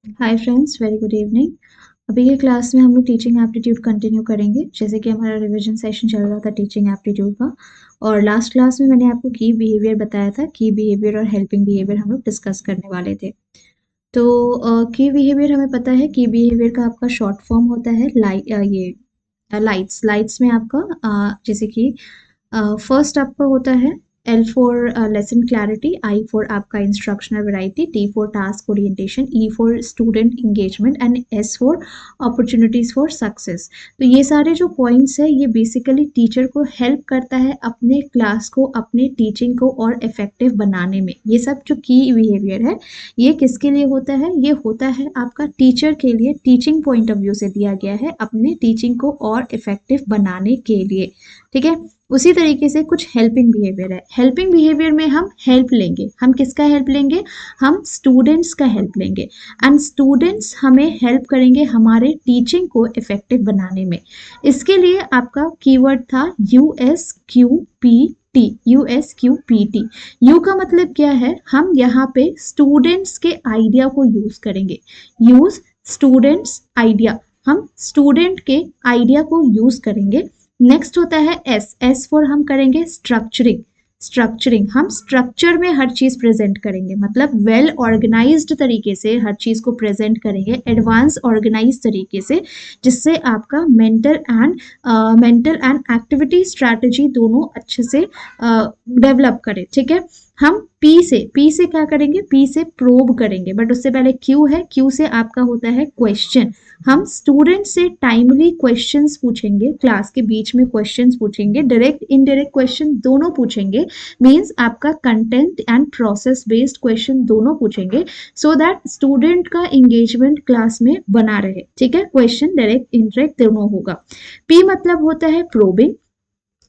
Hi friends, very good evening. अभी के class में हम लोग टीचिंग एप्टीट्यूड कंटिन्यू करेंगे। जैसे कि हमारा रिवीजन सेशन चल रहा था टीचिंग एप्टीट्यूड का, और लास्ट क्लास में मैंने आपको की बिहेवियर बताया था। की बिहेवियर और हेल्पिंग बिहेवियर हम लोग डिस्कस करने वाले थे। तो की बिहेवियर हमें पता है, की बिहेवियर का आपका शॉर्ट फॉर्म होता है लाइट्स। लाइट्स में आपका जैसे कि फर्स्ट आपका होता है L for lesson clarity, I for आपका instructional variety, T for task orientation, E for student engagement and S for opportunities for success. तो ये सारे जो पॉइंट्स है ये बेसिकली टीचर को हेल्प करता है अपने क्लास को, अपने टीचिंग को और इफेक्टिव बनाने में। ये सब जो की बिहेवियर है ये किसके लिए होता है? ये होता है आपका टीचर के लिए, टीचिंग पॉइंट ऑफ व्यू से दिया गया है, अपने टीचिंग को और इफेक्टिव बनाने के लिए। ठीक है। उसी तरीके से कुछ हेल्पिंग बिहेवियर है। हेल्पिंग बिहेवियर में हम हेल्प लेंगे। हम किसका हेल्प लेंगे? हम स्टूडेंट्स का हेल्प लेंगे, एंड स्टूडेंट्स हमें हेल्प करेंगे हमारे टीचिंग को इफेक्टिव बनाने में। इसके लिए आपका कीवर्ड था USQPT। USQPT, यू का मतलब क्या है? हम यहाँ पे स्टूडेंट्स के आइडिया को यूज करेंगे। यूज स्टूडेंट्स आइडिया, हम स्टूडेंट के आइडिया को यूज करेंगे। नेक्स्ट होता है एस फॉर हम करेंगे स्ट्रक्चरिंग। स्ट्रक्चरिंग, हम स्ट्रक्चर में हर चीज प्रेजेंट करेंगे, मतलब वेल ऑर्गेनाइज्ड तरीके से हर चीज को प्रेजेंट करेंगे, एडवांस ऑर्गेनाइज तरीके से, जिससे आपका मेंटल एंड एक्टिविटी स्ट्रैटेजी दोनों अच्छे से डेवलप करे। ठीक है। हम पी से क्या करेंगे? पी से प्रोब करेंगे, बट उससे पहले क्यू है। क्यू से आपका होता है क्वेश्चन। हम स्टूडेंट से टाइमली क्वेश्चंस पूछेंगे, क्लास के बीच में क्वेश्चंस पूछेंगे, डायरेक्ट इनडायरेक्ट क्वेश्चन दोनों पूछेंगे। मींस आपका content and process based question दोनों पूछेंगे, सो दैट स्टूडेंट का एंगेजमेंट क्लास में बना रहे। ठीक है। क्वेश्चन डायरेक्ट इनडायरेक्ट दोनों होगा। पी मतलब होता है प्रोबिंग।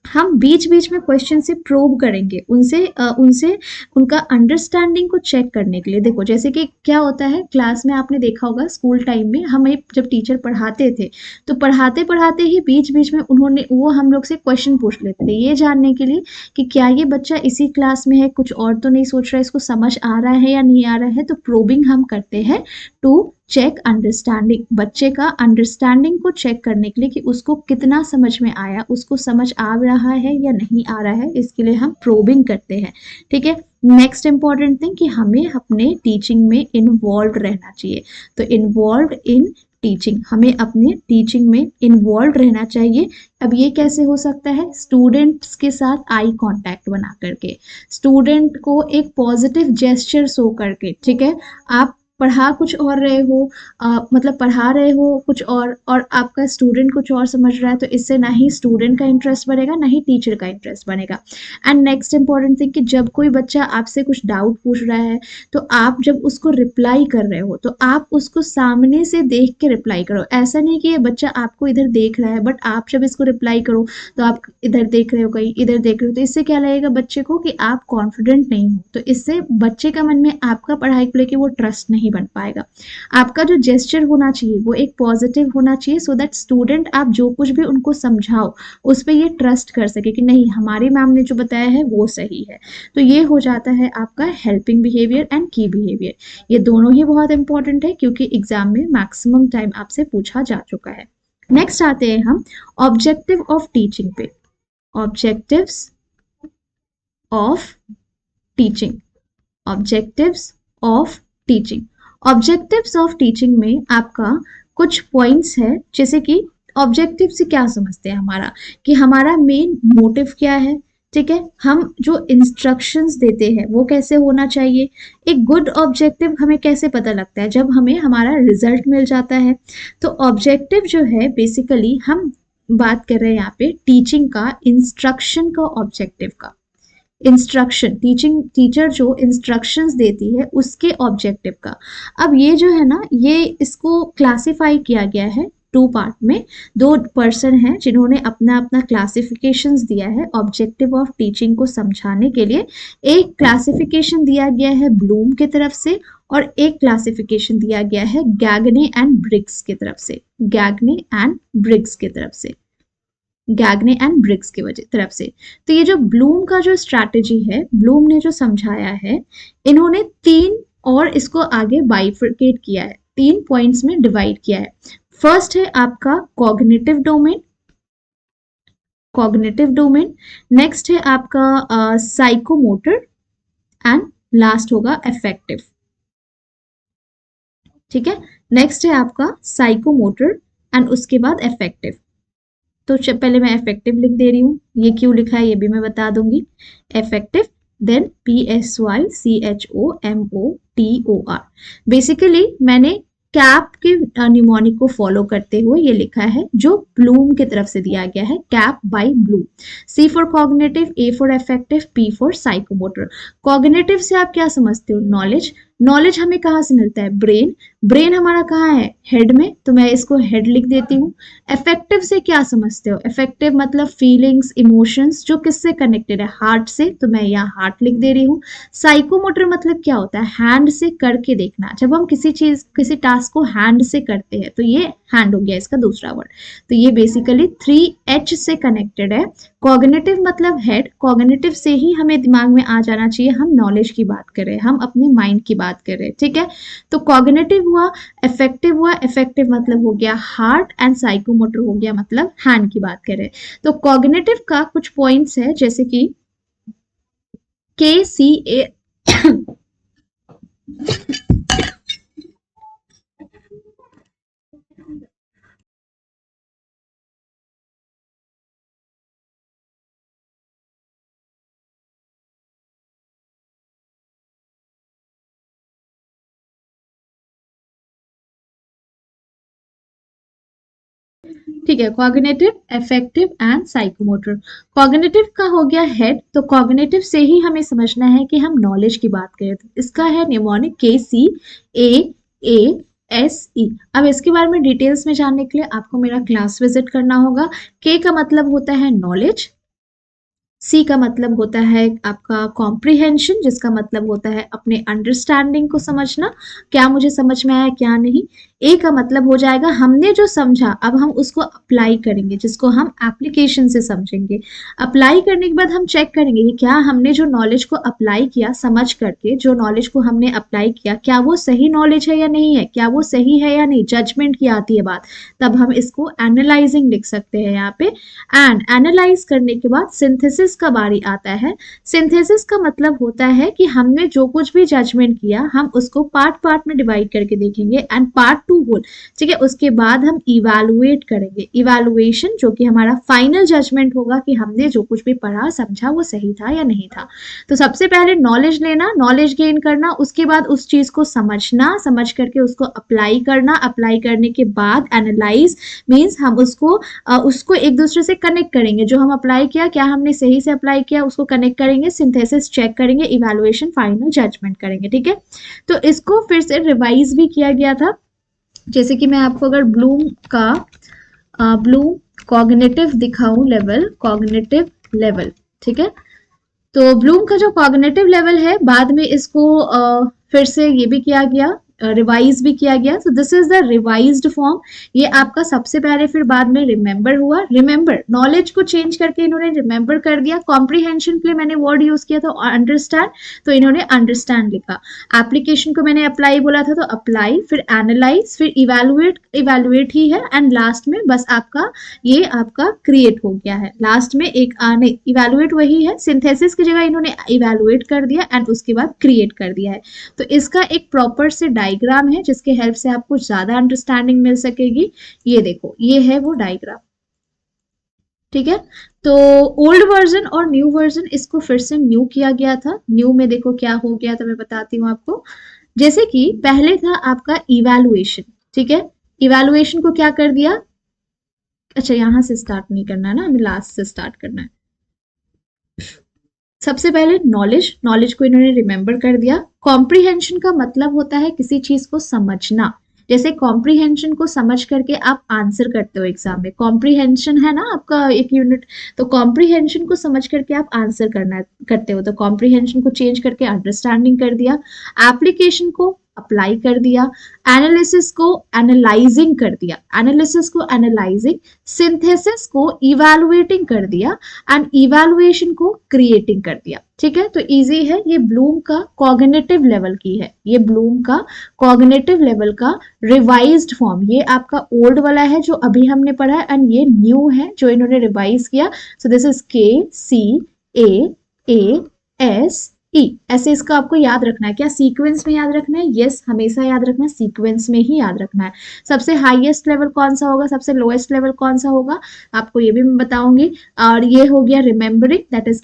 हम बीच बीच में क्वेश्चन से प्रोब करेंगे, उनसे उनका अंडरस्टैंडिंग को चेक करने के लिए। देखो, जैसे कि क्या होता है क्लास में, आपने देखा होगा स्कूल टाइम में हमें जब टीचर पढ़ाते थे तो पढ़ाते पढ़ाते ही बीच बीच में वो हम लोग से क्वेश्चन पूछ लेते थे, ये जानने के लिए कि क्या ये बच्चा इसी क्लास में है, कुछ और तो नहीं सोच रहा है, इसको समझ आ रहा है या नहीं आ रहा है। तो प्रोबिंग हम करते हैं टू चेक अंडरस्टैंडिंग, बच्चे का अंडरस्टैंडिंग को चेक करने के लिए कि उसको कितना समझ में आया, उसको समझ आ रहा है या नहीं आ रहा है, इसके लिए हम प्रोबिंग करते हैं। ठीक है। नेक्स्ट इंपॉर्टेंट थिंग कि हमें अपने टीचिंग में इन्वॉल्व रहना चाहिए। तो इन्वॉल्व इन टीचिंग, हमें अपने टीचिंग में इन्वॉल्व रहना चाहिए। अब ये कैसे हो सकता है? स्टूडेंट्स के साथ आई कांटेक्ट बना करके, स्टूडेंट को एक पॉजिटिव जेस्चर शो करके। ठीक है। आप पढ़ा कुछ और रहे हो, मतलब पढ़ा रहे हो कुछ और आपका स्टूडेंट कुछ और समझ रहा है, तो इससे ना ही स्टूडेंट का इंटरेस्ट बनेगा ना ही टीचर का इंटरेस्ट बनेगा। एंड नेक्स्ट इंपॉर्टेंट थिंग कि जब कोई बच्चा आपसे कुछ डाउट पूछ रहा है तो आप जब उसको रिप्लाई कर रहे हो तो आप उसको सामने से देख के रिप्लाई करो। ऐसा नहीं कि ये बच्चा आपको इधर देख रहा है बट आप जब इसको रिप्लाई करो तो आप इधर देख रहे हो, कहीं इधर देख रहे हो, तो इससे क्या लगेगा बच्चे को कि आप कॉन्फिडेंट नहीं हो। तो इससे बच्चे का मन में आपका पढ़ाई को लेके वो ट्रस्ट नहीं बन पाएगा। आपका जो जेस्चर होना चाहिए वो एक पॉजिटिव होना चाहिए, सो दैट स्टूडेंट आप जो कुछ भी उनको समझाओ उस पर ये ट्रस्ट कर सके कि नहीं, हमारी मैम ने जो बताया है वो सही है। तो ये हो जाता है आपका हेल्पिंग बिहेवियर एंड की बिहेवियर। ये दोनों ही बहुत इंपॉर्टेंट है क्योंकि एग्जाम में मैक्सिमम टाइम आपसे पूछा जा चुका है। नेक्स्ट आते हैं हम ऑब्जेक्टिव ऑफ टीचिंग पे। Objectives of teaching, objectives of teaching. Objectives of teaching में आपका कुछ पॉइंट्स है, जैसे कि ऑब्जेक्टिव से क्या समझते हैं हमारा, कि हमारा मेन मोटिव क्या है। ठीक है। हम जो इंस्ट्रक्शंस देते हैं वो कैसे होना चाहिए। एक गुड ऑब्जेक्टिव हमें कैसे पता लगता है? जब हमें हमारा रिजल्ट मिल जाता है। तो ऑब्जेक्टिव जो है बेसिकली हम बात कर रहे हैं यहाँ पे टीचिंग का, इंस्ट्रक्शन का, ऑब्जेक्टिव का। इंस्ट्रक्शन, टीचर जो इंस्ट्रक्शंस देती है उसके ऑब्जेक्टिव का। अब ये जो है ना, ये इसको क्लासिफाई किया गया है टू पार्ट में। दो पर्सन हैं जिन्होंने अपना अपना क्लासिफिकेशंस दिया है ऑब्जेक्टिव ऑफ टीचिंग को समझाने के लिए। एक क्लासिफिकेशन दिया गया है ब्लूम की तरफ से और एक क्लासिफिकेशन दिया गया है गैगने एंड ब्रिग्स की तरफ से। गैगने एंड ब्रिग्स की तरफ से, गैगने एंड ब्रिग्स की तरफ से। तो ये जो ब्लूम का जो स्ट्रैटेजी है, ब्लूम ने जो समझाया है, इन्होंने तीन और इसको आगे बाइफरकेट किया है। तीन पॉइंट्स में डिवाइड किया है। फर्स्ट है आपका कॉग्निटिव डोमेन, नेक्स्ट है आपका साइकोमोटर एंड लास्ट होगा अफेक्टिव। ठीक है, नेक्स्ट है आपका साइकोमोटर एंड उसके बाद अफेक्टिव। तो पहले मैं अफेक्टिव लिख दे रही हूँ, ये क्यों लिखा है ये भी मैं बता दूंगी। Affective, then PSYCHOMOTOR। बेसिकली मैंने कैप के न्यूमोनिक को फॉलो करते हुए ये लिखा है जो ब्लूम की तरफ से दिया गया है, cap by Bloom. C for cognitive, A for affective, P for psychomotor. Cognitive से आप क्या समझते हो? नॉलेज। नॉलेज हमें कहाँ से मिलता है? ब्रेन। ब्रेन हमारा कहाँ है? हेड में, तो मैं इसको हेड लिख देती हूँ। अफेक्टिव से क्या समझते हो? अफेक्टिव मतलब फीलिंग्स, इमोशंस, जो किससे कनेक्टेड है? हार्ट से, तो मैं यहाँ हार्ट लिख दे रही हूँ। साइकोमोटर मतलब क्या होता है? हैंड से करके देखना। जब हम किसी टास्क को हैंड से करते हैं तो ये हैंड हो गया इसका दूसरा वर्ड। तो ये बेसिकली 3H से कनेक्टेड है। कॉग्निटिव मतलब हेड, कॉग्निटिव से ही हमें दिमाग में आ जाना चाहिए हम नॉलेज की बात कर रहे हैं, हम अपने माइंड की बात कर रहे हैं। ठीक है, तो कॉग्निटिव हुआ, अफेक्टिव मतलब हो गया हार्ट एंड साइकोमोटर हो गया मतलब हैंड की बात कर रहे हैं। तो कॉग्निटिव का कुछ पॉइंट्स है जैसे कि KCA ठीक है, cognitive, affective and psychomotor. Cognitive का हो गया हेड, तो कॉग्निटिव से ही हमें समझना है कि हम नॉलेज की बात करें। तो इसका है निमोनिक KCAASE। अब इसके बारे में डिटेल्स में जानने के लिए आपको मेरा क्लास विजिट करना होगा। K का मतलब होता है नॉलेज, C का मतलब होता है आपका कॉम्प्रिहेंशन, जिसका मतलब होता है अपने अंडरस्टैंडिंग को समझना, क्या मुझे समझ में आया क्या नहीं। A का मतलब हो जाएगा हमने जो समझा अब हम उसको अप्लाई करेंगे, जिसको हम एप्लीकेशन से समझेंगे। अप्लाई करने के बाद हम चेक करेंगे कि क्या हमने जो नॉलेज को अप्लाई किया, समझ करके जो नॉलेज को हमने अप्लाई किया, क्या वो सही नॉलेज है या नहीं है, क्या वो सही है या नहीं, जजमेंट की आती है बात। तब हम इसको एनालाइजिंग लिख सकते हैं यहाँ पे। एंड एनालाइज करने के बाद सिंथेसिस का बारी आता है। सिंथेसिस का मतलब होता है कि हमने जो कुछ भी जजमेंट किया हम उसको पार्ट में डिवाइड करके देखेंगे एंड पार्ट टू होल। ठीक है, उसके बाद हम इवैल्यूएट करेंगे। इवैल्यूएशन जो कि हमारा फाइनल जजमेंट होगा कि हमने जो कुछ भी पढ़ा समझा वो सही था या नहीं था। तो सबसे पहले नॉलेज लेना, नॉलेज गेन करना, उसके बाद उस चीज को समझना, समझ करके उसको अप्लाई करना, अप्लाई करने के बाद एनालाइज मीन्स हम उसको एक दूसरे से कनेक्ट करेंगे। जो हम अप्लाई किया क्या हमने सही से अप्लाई किया उसको कनेक्ट करेंगे, सिंथेसिस चेक करेंगे, इवैल्यूएशन, फाइनल जजमेंट करेंगे। ठीक है, तो इसको फिर से रिवाइज भी किया गया था। जैसे कि मैं आपको अगर ब्लूम कॉग्निटिव दिखाऊं, कॉग्निटिव लेवल। ठीक है, तो ब्लूम का जो कॉग्निटिव लेवल है बाद में इसको फिर से ये भी किया गया, रिवाइज भी किया गया। तो this is the revised form. ये आपका सबसे पहले फिर बाद में रिमेंबर हुआ। रिमेंबर, नॉलेज को चेंज करके इन्होंने रिमेंबर कर दिया। कॉम्प्रिहेंशन के लिए मैंने वर्ड यूज किया था अंडरस्टैंड, तो इन्होंने अंडरस्टैंड लिखा। एप्लीकेशन को मैंने अप्लाई बोला था तो अप्लाई, फिर एनालाइज, फिर इवैल्यूएट ही है एंड लास्ट में बस ये आपका क्रिएट हो गया है। लास्ट में एक नहीं, इवैल्यूएट वही है, सिंथेसिस की जगह इन्होंने इवैल्यूएट कर दिया एंड उसके बाद क्रिएट कर दिया है। तो इसका एक प्रॉपर से डायग्राम है जिसके हेल्प से आपको ज्यादा अंडरस्टैंडिंग मिल सकेगी। ये देखो, ये है वो डायग्राम। ठीक है, तो ओल्ड वर्जन और न्यू वर्जन, इसको फिर से न्यू किया गया था। न्यू में देखो क्या हो गया था, मैं बताती हूँ आपको। जैसे कि पहले था आपका इवैल्यूएशन। ठीक है, इवैल्यूएशन को क्या कर दिया, अच्छा यहां से स्टार्ट नहीं करना है ना, हमें लास्ट से स्टार्ट करना है। सबसे पहले नॉलेज को इन्होंने रिमेंबर कर दिया। कॉम्प्रिहेंशन का मतलब होता है किसी चीज को समझना। जैसे कॉम्प्रिहेंशन को समझ करके आप आंसर करते हो एग्जाम में, कॉम्प्रिहेंशन है ना आपका एक यूनिट, तो कॉम्प्रिहेंशन को समझ करके आप आंसर करते हो, तो कॉम्प्रिहेंशन को चेंज करके अंडरस्टैंडिंग कर दिया। एप्लीकेशन को अप्लाई कर दिया, एनालिसिस को एनालाइजिंग कर दिया, एनालिसिस को एनालाइजिंग, सिंथेसिस को इवैल्यूएटिंग कर दिया एंड इवैल्यूएशन को क्रिएटिंग कर दिया। ठीक है, तो इजी है, ये ब्लूम का कॉग्निटिव लेवल की है, ये ब्लूम का कॉग्निटिव लेवल का रिवाइज्ड फॉर्म, ये आपका ओल्ड वाला है जो अभी हमने पढ़ा है एंड ये न्यू है जो इन्होंने रिवाइज किया। सो दिस इज KCAASE, ऐसे इसका आपको याद रखना है। क्या सीक्वेंस में याद रखना है? यस, हमेशा याद रखना है, सीक्वेंस में ही याद रखना है। सबसे हाईएस्ट लेवल कौन सा होगा, सबसे लोएस्ट लेवल कौन सा होगा, आपको ये भी मैं बताऊंगी। और ये हो गया रिमेम्बरिंग, दैट इज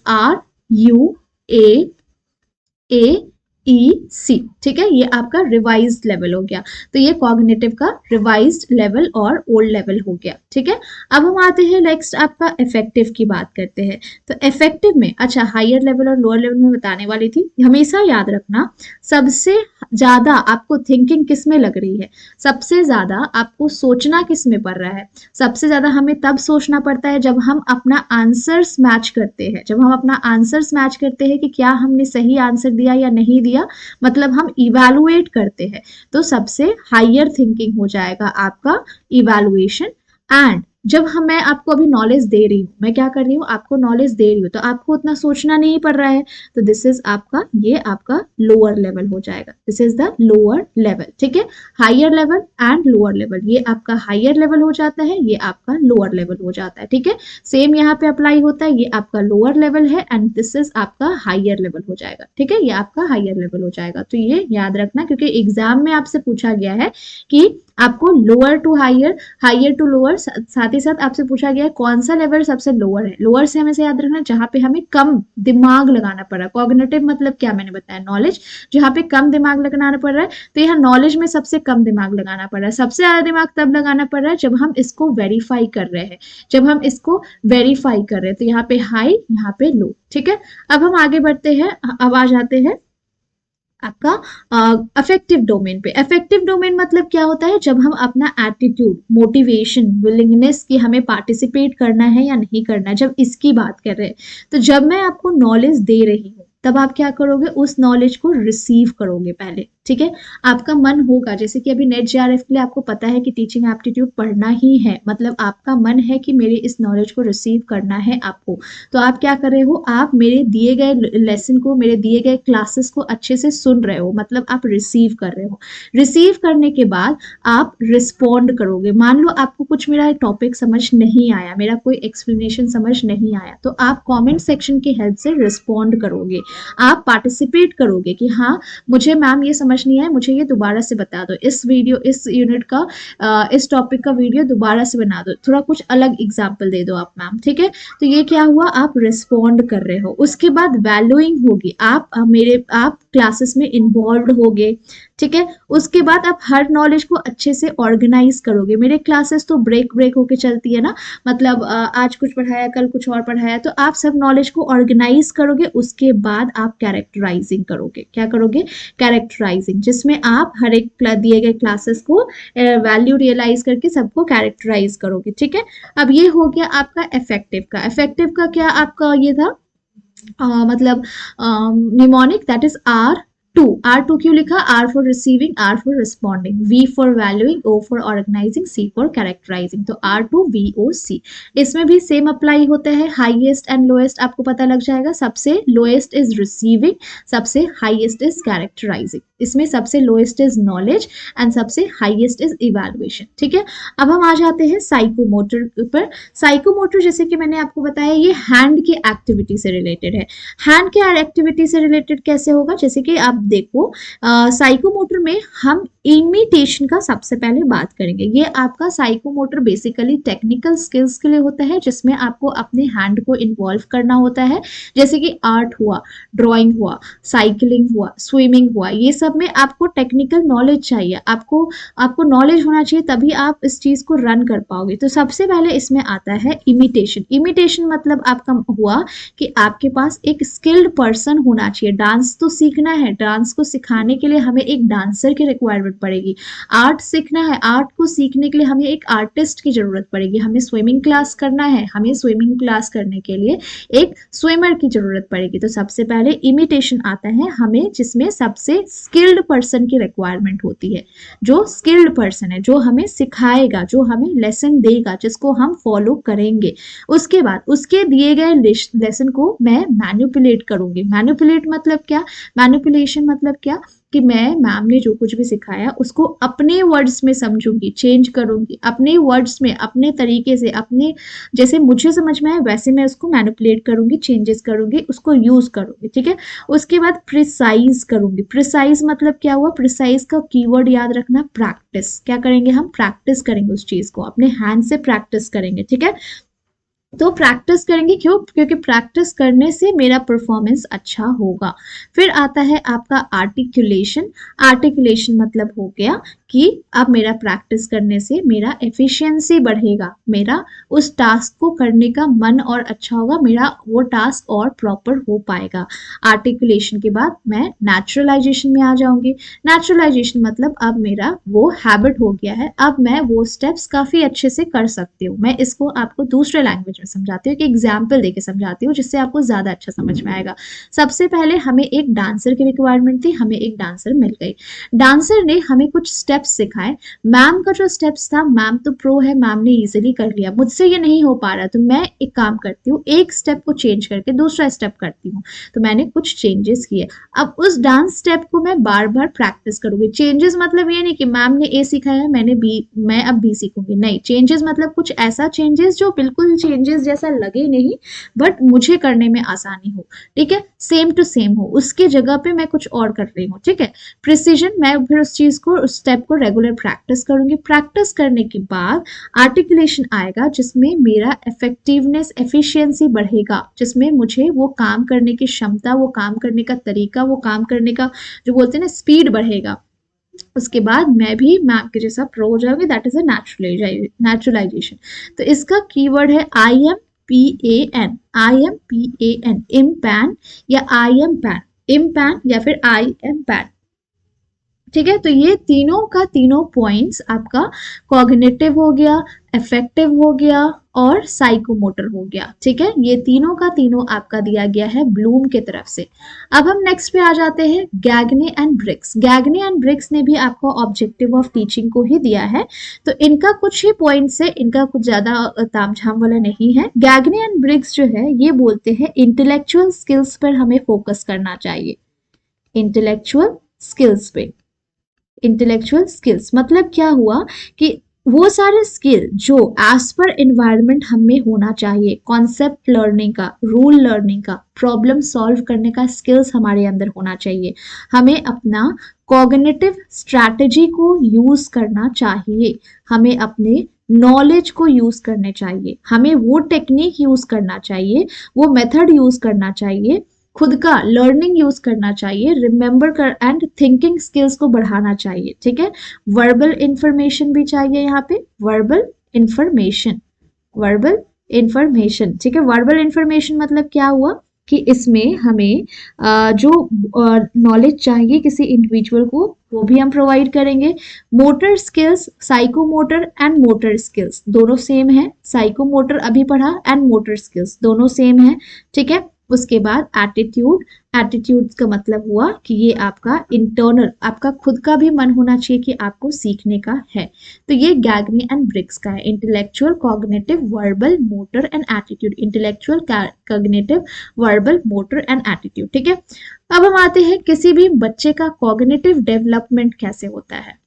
RUAAEC। ठीक है, ये आपका रिवाइज्ड लेवल हो गया। तो ये कॉग्निटिव का रिवाइज्ड लेवल और ओल्ड लेवल हो गया। ठीक है, अब हम आते हैं नेक्स्ट आपका इफेक्टिव की बात करते हैं। तो इफेक्टिव में, अच्छा हायर लेवल और लोअर लेवल में बताने वाली थी, हमेशा याद रखना सबसे ज्यादा आपको थिंकिंग किस में लग रही है, सबसे ज्यादा आपको सोचना किस में पड़ रहा है। सबसे ज्यादा हमें तब सोचना पड़ता है जब हम अपना आंसर्स मैच करते हैं, जब हम अपना आंसर्स मैच करते हैं कि क्या हमने सही आंसर दिया या नहीं दिया, मतलब हम इवैल्यूएट करते हैं। तो सबसे हायर थिंकिंग हो जाएगा आपका इवैल्यूएशन। एंड जब मैं आपको अभी नॉलेज दे रही हूँ, मैं क्या कर रही हूँ, आपको नॉलेज दे रही हूँ, तो आपको उतना सोचना नहीं पड़ रहा है, तो दिस इज आपका, ये आपका लोअर लेवल हो जाएगा, this is the lower level. ठीक है, higher level and lower level, ये आपका हायर लेवल हो जाता है, ये आपका लोअर लेवल हो जाता है। ठीक है, सेम यहाँ पे अप्लाई होता है, ये आपका लोअर लेवल है एंड दिस इज आपका हायर लेवल हो जाएगा। ठीक है, ये आपका हायर लेवल हो जाएगा। तो ये याद रखना, क्योंकि एग्जाम में आपसे पूछा गया है कि आपको lower to higher, higher to lower, साथ ही साथ आपसे पूछा गया है कौन सा लेवल सबसे लोअर है। लोअर से हमेशा याद रखना जहां पे हमें कम दिमाग लगाना पड़ रहा है। कॉग्निटिव मतलब क्या मैंने बताया, नॉलेज, जहां पे कम दिमाग लगाना पड़ रहा है, तो यहाँ नॉलेज में सबसे कम दिमाग लगाना पड़ रहा है। सबसे ज्यादा दिमाग तब लगाना पड़ रहा है जब हम इसको वेरीफाई कर रहे हैं, जब हम इसको वेरीफाई कर रहे हैं। तो यहाँ पे हाई, यहाँ पे लो। ठीक है, अब हम आगे बढ़ते हैं, अब आ जाते हैं आपका अफेक्टिव डोमेन पे। अफेक्टिव डोमेन मतलब क्या होता है, जब हम अपना एटीट्यूड, मोटिवेशन, विलिंगनेस कि हमें पार्टिसिपेट करना है या नहीं करना है, जब इसकी बात कर रहे हैं। तो जब मैं आपको नॉलेज दे रही हूँ, तब आप क्या करोगे, उस नॉलेज को रिसीव करोगे पहले। ठीक है, आपका मन होगा, जैसे कि अभी नेट जेआरएफ के लिए आपको पता है कि टीचिंग एप्टीट्यूड पढ़ना ही है, मतलब आपका मन है कि मेरे इस नॉलेज को रिसीव करना है आपको। तो आप क्या कर रहे हो, आप मेरे दिए गए लेसन को, मेरे दिए गए क्लासेस को अच्छे से सुन रहे हो, मतलब आप रिसीव कर रहे हो। रिसीव करने के बाद आप रिस्पॉन्ड करोगे। मान लो आपको कुछ मेरा टॉपिक समझ नहीं आया, मेरा कोई एक्सप्लेनेशन समझ नहीं आया, तो आप कॉमेंट सेक्शन की हेल्प से रिस्पॉन्ड करोगे, आप पार्टिसिपेट करोगे कि हाँ मुझे मैम ये समझ नहीं आया, मुझे ये दोबारा से बता दो, इस वीडियो, इस यूनिट का, इस टॉपिक का वीडियो दोबारा से बना दो, थोड़ा कुछ अलग एग्जाम्पल दे दो आप मैम। ठीक है, तो ये क्या हुआ, आप रिस्पॉन्ड कर रहे हो। उसके बाद वैल्यूइंग होगी, आप आप क्लासेस में इन्वॉल्व होगे। ठीक है, उसके बाद आप हर नॉलेज को अच्छे से ऑर्गेनाइज करोगे। मेरे क्लासेस तो ब्रेक होके चलती है ना, मतलब आज कुछ पढ़ाया, कल कुछ और पढ़ाया, तो आप सब नॉलेज को ऑर्गेनाइज करोगे। उसके बाद आप कैरेक्टराइजिंग करोगे। क्या करोगे, कैरेक्टराइजिंग, जिसमें आप हर एक दिए गए क्लासेस को वैल्यू रियलाइज करके सबको कैरेक्टराइज करोगे। ठीक है, अब ये हो गया आपका इफेक्टिव का। इफेक्टिव का क्या आपका ये था, मतलब निमोनिक, दैट इज R2 क्यों लिखा, R for receiving, R for responding, V for valuing, O for organising, C for characterising. तो R2VOC, इसमें भी सेम अप्लाई होता है। हाईएस्ट एंड लोएस्ट आपको पता लग जाएगा, सबसे लोएस्ट इज रिसीविंग, सबसे हाईएस्ट इज कैरेक्टराइजिंग, इसमें सबसे लोएस्ट इज नॉलेज एंड सबसे हाईएस्ट इज इवैल्यूएशन। ठीक है, अब हम आ जाते हैं साइकोमोटर पर। साइकोमोटर जैसे कि मैंने आपको बताया, ये हैंड की एक्टिविटी से रिलेटेड है। हैंड के एक्टिविटी से रिलेटेड कैसे होगा, जैसे कि आप देखो, साइकोमोटर में हम इमिटेशन का सबसे पहले बात करेंगे। ये आपका साइकोमोटर बेसिकली टेक्निकल स्किल्स के लिए होता है, जिसमें आपको अपने हैंड को इन्वॉल्व करना होता है, जैसे कि आर्ट हुआ, ड्राइंग हुआ, साइकिलिंग हुआ, स्विमिंग हुआ, ये सब में आपको टेक्निकल नॉलेज चाहिए, आपको नॉलेज होना चाहिए, तभी आप इस चीज को रन कर पाओगे। तो सबसे पहले इसमें आता है इमिटेशन। इमिटेशन मतलब आपका हुआ कि आपके पास एक स्किल्ड पर्सन होना चाहिए। डांस तो सीखना है, डांस को सिखाने के लिए हमें एक डांसर की रिक्वायरमेंट पड़ेगी। आर्ट सीखना है, आर्ट को सीखने के लिए हमें एक आर्टिस्ट की जरूरत पड़ेगी। हमें स्विमिंग क्लास करना है, हमें स्विमिंग क्लास करने के लिए एक स्विमर की जरूरत पड़ेगी। तो सबसे पहले इमिटेशन आता है हमें, जिसमें सबसे स्किल्ड पर्सन की रिक्वायरमेंट होती है, जो स्किल्ड पर्सन है, जो हमें सिखाएगा, जो हमें लेसन देगा, जिसको हम फॉलो करेंगे। उसके बाद उसके दिए गए लेसन को मैं मैनिपुलेट करूंगी। मैनिपुलेट मतलब क्या, मैनिपुलेशन मतलब क्या कि मैं मैम ने जो कुछ भी सिखाया उसको अपने वर्ड्स में समझूंगी, चेंज करूंगी, अपने वर्ड्स में, अपने तरीके से, अपने जैसे मुझे समझ में आए वैसे मैं उसको मैनिपुलेट करूंगी, चेंजेस करूंगी, उसको यूज करूंगी, ठीक है। उसके बाद प्रिसाइज करूंगी। प्रिसाइज मतलब क्या हुआ, प्रिसाइज का कीवर्ड याद रखना, प्रैक्टिस। क्या करेंगे हम, प्रैक्टिस करेंगे उस चीज को, अपने हैंड से प्रैक्टिस करेंगे, ठीक है। तो प्रैक्टिस करेंगे, क्यों, क्योंकि प्रैक्टिस करने से मेरा परफॉर्मेंस अच्छा होगा। फिर आता है आपका आर्टिकुलेशन। आर्टिकुलेशन मतलब हो गया कि अब मेरा प्रैक्टिस करने से मेरा एफिशिएंसी बढ़ेगा, मेरा उस टास्क को करने का मन और अच्छा होगा, मेरा वो टास्क और प्रॉपर हो पाएगा। आर्टिकुलेशन के बाद मैं नेचुरलाइजेशन में आ जाऊंगी। नेचुरलाइजेशन मतलब अब मेरा वो हैबिट हो गया है, अब मैं वो स्टेप्स काफी अच्छे से कर सकती हूँ। मैं इसको आपको दूसरे लैंग्वेज में समझाती हूँ, कि एग्जाम्पल देके समझाती हूँ, जिससे आपको ज्यादा अच्छा समझ में आएगा। सबसे पहले हमें एक डांसर की रिक्वायरमेंट थी, हमें एक डांसर मिल गई। डांसर ने हमें कुछ स्टेप्स सिखाए। मैम का जो स्टेप्स था, मैम तो प्रो है, मैम ने इजीली कर लिया, मुझसे ये नहीं हो पा रहा, तो मैं एक काम करती हूँ, एक स्टेप को चेंज करके दूसरा स्टेप करती हूँ। तो मैंने कुछ चेंजेस किए। अब उस डांस स्टेप को मैं बार बार प्रैक्टिस करूंगी। चेंजेस मतलब ये नहीं कि मैम ने ए सिखाया, मैं अब बी सीखूंगी, नहीं। चेंजेस मतलब कुछ ऐसा चेंजेस जो बिल्कुल चेंजेस जैसा लगे नहीं, बट मुझे करने में आसानी हो, ठीक है, सेम टू सेम हो, उसके जगह पे मैं कुछ और कर रही हूँ, ठीक है। प्रिसीजन, मैं फिर उस चीज को, उस स्टेप को रेगुलर प्रैक्टिस करूंगी। प्रैक्टिस करने के बाद आर्टिकुलेशन आएगा, जिसमें मेरा इफेक्टिवनेस, एफिशिएंसी बढ़ेगा, जिसमें मुझे वो काम करने की क्षमता, वो काम करने का तरीका, वो काम करने का जो बोलते हैं ना स्पीड बढ़ेगा। उसके बाद मैं भी मैम के जैसा प्रो हो जाऊंगी, दैट इज अ नेचुरलाइजेशन। तो इसका कीवर्ड है IMPAN। IMPAN, इम्पैन या IMPAN, इम्पैन या फिर IMPAN, ठीक है। तो ये तीनों का तीनों पॉइंट्स आपका कॉग्निटिव हो गया, इफेक्टिव हो गया और साइकोमोटर हो गया, ठीक है। ये तीनों का तीनों आपका दिया गया है ब्लूम की तरफ से। अब हम नेक्स्ट पे आ जाते हैं, गैगने एंड ब्रिक्स। गैगने एंड ब्रिक्स ने भी आपको ऑब्जेक्टिव ऑफ टीचिंग को ही दिया है, तो इनका कुछ ही पॉइंट्स है, इनका कुछ ज्यादा तामझाम वाला नहीं है। गैगने एंड ब्रिक्स जो है ये बोलते हैं इंटेलेक्चुअल स्किल्स पर हमें फोकस करना चाहिए। इंटेलेक्चुअल स्किल्स पे, इंटेलेक्चुअल स्किल्स मतलब क्या हुआ कि वो सारे स्किल जो एज पर एनवायरनमेंट हमें होना चाहिए, कॉन्सेप्ट लर्निंग का, रूल लर्निंग का, प्रॉब्लम सॉल्व करने का स्किल्स हमारे अंदर होना चाहिए। हमें अपना कॉग्निटिव स्ट्रैटेजी को यूज करना चाहिए, हमें अपने नॉलेज को यूज करने चाहिए, हमें वो टेक्निक यूज करना चाहिए, वो मेथड यूज करना चाहिए, खुद का लर्निंग यूज करना चाहिए, रिमेंबर कर एंड थिंकिंग स्किल्स को बढ़ाना चाहिए, ठीक है। वर्बल इंफॉर्मेशन भी चाहिए यहाँ पे, वर्बल इंफॉर्मेशन, वर्बल इंफॉर्मेशन, ठीक है। वर्बल इंफॉर्मेशन मतलब क्या हुआ कि इसमें हमें जो नॉलेज चाहिए किसी इंडिविजुअल को, वो भी हम प्रोवाइड करेंगे। Motor skills, psychomotor and motor skills दोनों सेम है, साइकोमोटर अभी पढ़ा एंड मोटर स्किल्स दोनों सेम है, ठीक है। उसके बाद एटीट्यूड, एटीट्यूड का मतलब हुआ कि ये आपका इंटरनल, आपका खुद का भी मन होना चाहिए कि आपको सीखने का है। तो ये गैगने एंड ब्रिक्स का है, intellectual, cognitive, verbal, motor and attitude. Intellectual, cognitive, verbal, motor and attitude, ठीक है। अब हम आते हैं किसी भी बच्चे का कॉग्निटिव डेवलपमेंट कैसे होता है।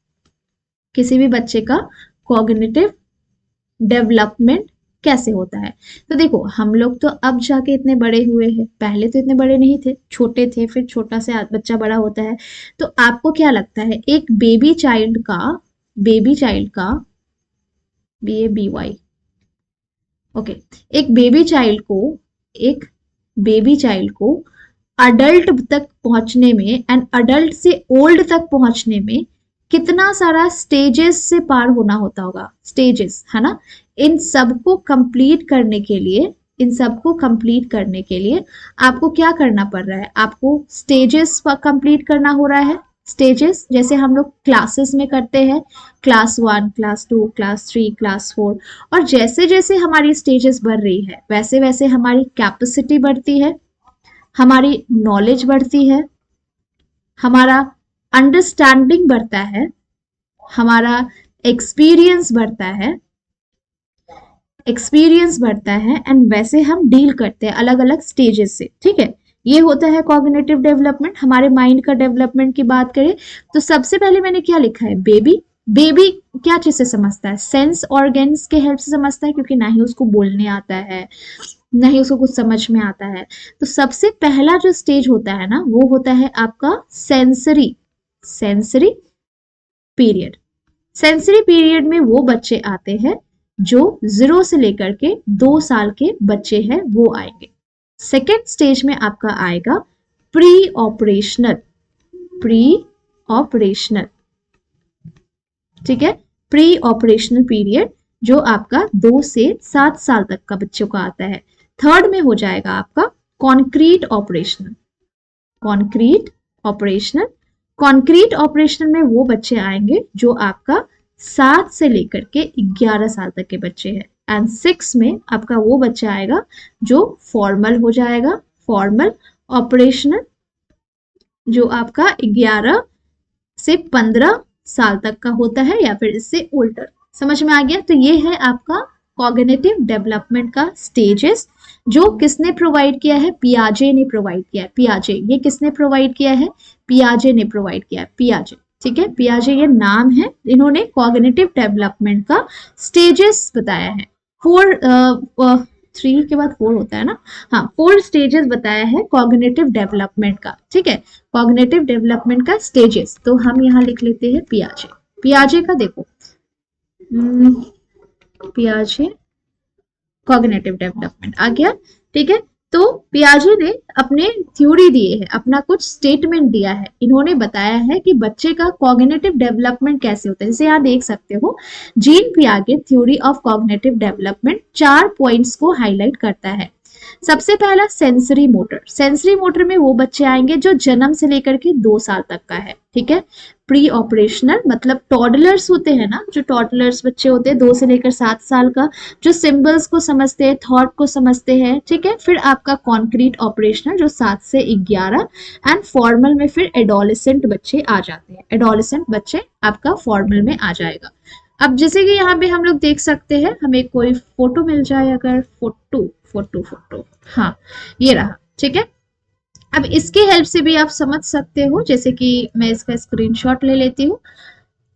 किसी भी बच्चे का कॉग्निटिव डेवलपमेंट कैसे होता है, तो देखो हम लोग तो अब जाके इतने बड़े हुए हैं, पहले तो इतने बड़े नहीं थे, छोटे थे, फिर छोटा से बच्चा बड़ा होता है। तो आपको क्या लगता है एक बेबी चाइल्ड का, BABY, ओके, एक बेबी चाइल्ड को अडल्ट तक पहुंचने में एंड अडल्ट से ओल्ड तक पहुंचने में कितना सारा स्टेजेस से पार होना होता होगा, स्टेजेस है ना। इन सबको कंप्लीट करने के लिए आपको क्या करना पड़ रहा है, आपको स्टेजेस कंप्लीट करना हो रहा है। स्टेजेस जैसे हम लोग क्लासेस में करते हैं, क्लास 1, क्लास 2, क्लास 3, क्लास 4, और जैसे जैसे हमारी स्टेजेस बढ़ रही है वैसे वैसे हमारी कैपेसिटी बढ़ती है, हमारी नॉलेज बढ़ती है, हमारा अंडरस्टैंडिंग बढ़ता है, हमारा एक्सपीरियंस बढ़ता है, एक्सपीरियंस बढ़ता है एंड वैसे हम डील करते हैं अलग अलग स्टेजेस से, ठीक है। ये होता है कॉग्निटिव डेवलपमेंट। हमारे माइंड का डेवलपमेंट की बात करें तो सबसे पहले मैंने क्या लिखा है, बेबी। बेबी क्या चीज से समझता है, सेंस ऑर्गन्स के हेल्प से समझता है, क्योंकि ना ही उसको बोलने आता है ना ही उसको कुछ समझ में आता है। तो सबसे पहला जो स्टेज होता है ना, वो होता है आपका sensory sensory period. Sensory period में वो बच्चे आते हैं जो 0 से लेकर के 2 साल के बच्चे हैं, वो आएंगे। सेकेंड स्टेज में आपका आएगा प्री ऑपरेशनल, प्री ऑपरेशनल, ठीक है, प्री ऑपरेशनल पीरियड जो आपका 2 से 7 साल तक का बच्चों का आता है। थर्ड में हो जाएगा आपका concrete operational, concrete operational. Concrete operational में वो बच्चे आएंगे जो आपका 7 से लेकर के 11 साल तक के बच्चे हैं। एंड 6 में आपका वो बच्चा आएगा जो फॉर्मल हो जाएगा, फॉर्मल ऑपरेशनल, जो आपका 11 से 15 साल तक का होता है या फिर इससे उल्टा। समझ में आ गया? तो ये है आपका कॉग्निटिव डेवलपमेंट का स्टेजेस, जो किसने प्रोवाइड किया है, पियाजे ने प्रोवाइड किया है। पियाजे, ये किसने प्रोवाइड किया है, पियाजे ने प्रोवाइड किया है, पियाजे, ठीक है। पियाजे ये नाम है, इन्होंने कॉग्निटिव डेवलपमेंट का स्टेजेस बताया है। 3 के बाद 4 होता है ना, हाँ, 4 स्टेजेस बताया है कॉग्निटिव डेवलपमेंट का, ठीक है, कॉग्निटिव डेवलपमेंट का स्टेजेस। तो हम यहाँ लिख लेते हैं पियाजे। पियाजे का देखो, पियाजे कॉग्निटिव डेवलपमेंट आ गया, ठीक है। तो पियाजे ने अपने थ्योरी दिए है, अपना कुछ स्टेटमेंट दिया है, इन्होंने बताया है कि बच्चे का कॉग्निटिव डेवलपमेंट कैसे होता है। जैसे यहाँ देख सकते हो, Jean Piaget theory of cognitive development 4 points को हाईलाइट करता है। सबसे पहला सेंसरी मोटर। सेंसरी मोटर में वो बच्चे आएंगे जो जन्म से लेकर के 2 साल तक का है, ठीक है। प्री ऑपरेशनल मतलब टॉडलर्स होते हैं ना, जो टॉडलर्स बच्चे होते हैं 2 से लेकर 7 साल का, जो सिंबल्स को समझते हैं, थॉट को समझते हैं, ठीक है। फिर आपका कॉन्क्रीट ऑपरेशनल जो 7 से 11, एंड फॉर्मल में फिर एडोलेसेंट बच्चे आ जाते हैं। एडोलेसेंट बच्चे आपका फॉर्मल में आ जाएगा। अब जैसे कि यहाँ पे हम लोग देख सकते हैं, हमें कोई फोटो मिल जाए, अगर फोटो, हाँ ये रहा, ठीक है। अब इसके हेल्प से भी आप समझ सकते हो, जैसे कि मैं इसका स्क्रीनशॉट ले लेती हूँ।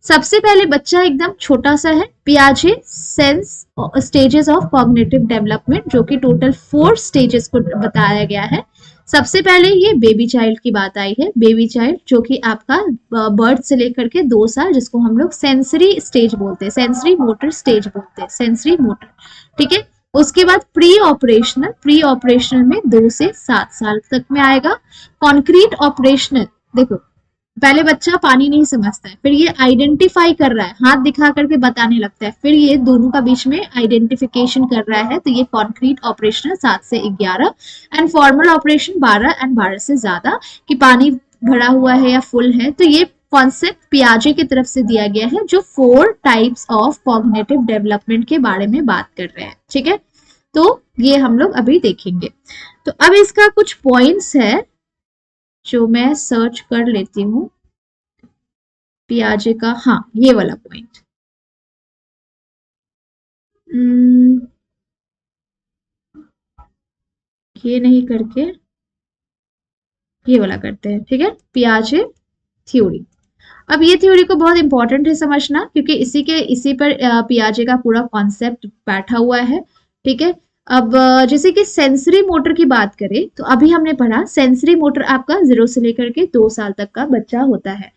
सबसे पहले बच्चा एकदम छोटा सा है, पियाजे sense stages of cognitive development, जो कि टोटल 4 स्टेजेस को बताया गया है। सबसे पहले ये बेबी चाइल्ड की बात आई है, बेबी चाइल्ड जो कि आपका बर्थ से लेकर के 2 साल, जिसको हम लोग सेंसरी स्टेज बोलते हैं, सेंसरी मोटर स्टेज बोलते हैं, सेंसरी मोटर, ठीक है। उसके बाद प्री ऑपरेशनल, प्री ऑपरेशनल में 2 से 7 साल तक में आएगा। कॉन्क्रीट ऑपरेशनल, देखो पहले बच्चा पानी नहीं समझता है, फिर ये आइडेंटिफाई कर रहा है, हाथ दिखा करके बताने लगता है, फिर ये दोनों का बीच में आइडेंटिफिकेशन कर रहा है। तो ये कॉन्क्रीट ऑपरेशनल 7 से 11, एंड फॉर्मल ऑपरेशन 12 एंड 12 से ज्यादा, कि पानी भरा हुआ है या फुल है। तो ये कॉन्सेप्ट पियाजे की तरफ से दिया गया है, जो 4 टाइप्स ऑफ कॉग्निटिव डेवलपमेंट के बारे में बात कर रहे हैं, ठीक है। तो ये हम लोग अभी देखेंगे। तो अब इसका कुछ पॉइंट्स है जो मैं सर्च कर लेती हूँ पियाजे का, हाँ ये वाला पॉइंट, ये नहीं करके ये वाला करते हैं, ठीक है, पियाजे थ्योरी। अब ये थ्योरी को बहुत इंपॉर्टेंट है समझना, क्योंकि इसी पर पियाजे का पूरा कॉन्सेप्ट बैठा हुआ है, ठीक है। अब जैसे कि सेंसरी मोटर की बात करें तो अभी हमने पढ़ा, सेंसरी मोटर आपका 0 से लेकर के 2 साल तक का बच्चा होता है।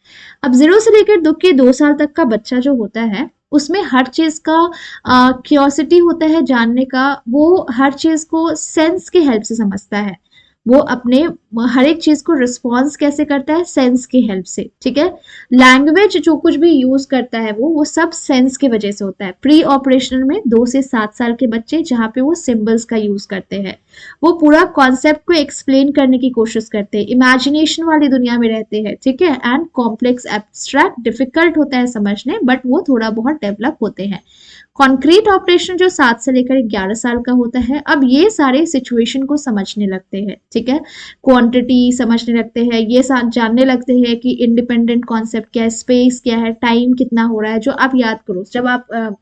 अब 0 से लेकर 2 साल तक का बच्चा जो होता है, उसमें हर चीज का क्यूरियोसिटी होता है जानने का, वो हर चीज को सेंस के हेल्प से समझता है, वो अपने हर एक चीज को रिस्पॉन्स कैसे करता है, सेंस की हेल्प से, ठीक है। लैंग्वेज जो कुछ भी यूज करता है वो सब सेंस की वजह से होता है। प्री ऑपरेशनल में 2 से 7 साल के बच्चे, जहाँ पे वो सिंबल्स का यूज करते हैं, वो पूरा कॉन्सेप्ट को एक्सप्लेन करने की कोशिश करते हैं, इमेजिनेशन वाली दुनिया में रहते हैं, ठीक है। एंड कॉम्प्लेक्स एब्स्ट्रैक्ट डिफिकल्ट होता है समझने, बट वो थोड़ा बहुत डेवलप होते हैं। कॉन्क्रीट ऑपरेशन जो 7 से लेकर 11 साल का होता है, अब ये सारे सिचुएशन को समझने लगते हैं, ठीक है। क्वांटिटी समझने लगते हैं, ये जानने लगते हैं कि इंडिपेंडेंट कॉन्सेप्ट क्या है, स्पेस क्या है, टाइम कितना हो रहा है। जो आप याद करो, जब आप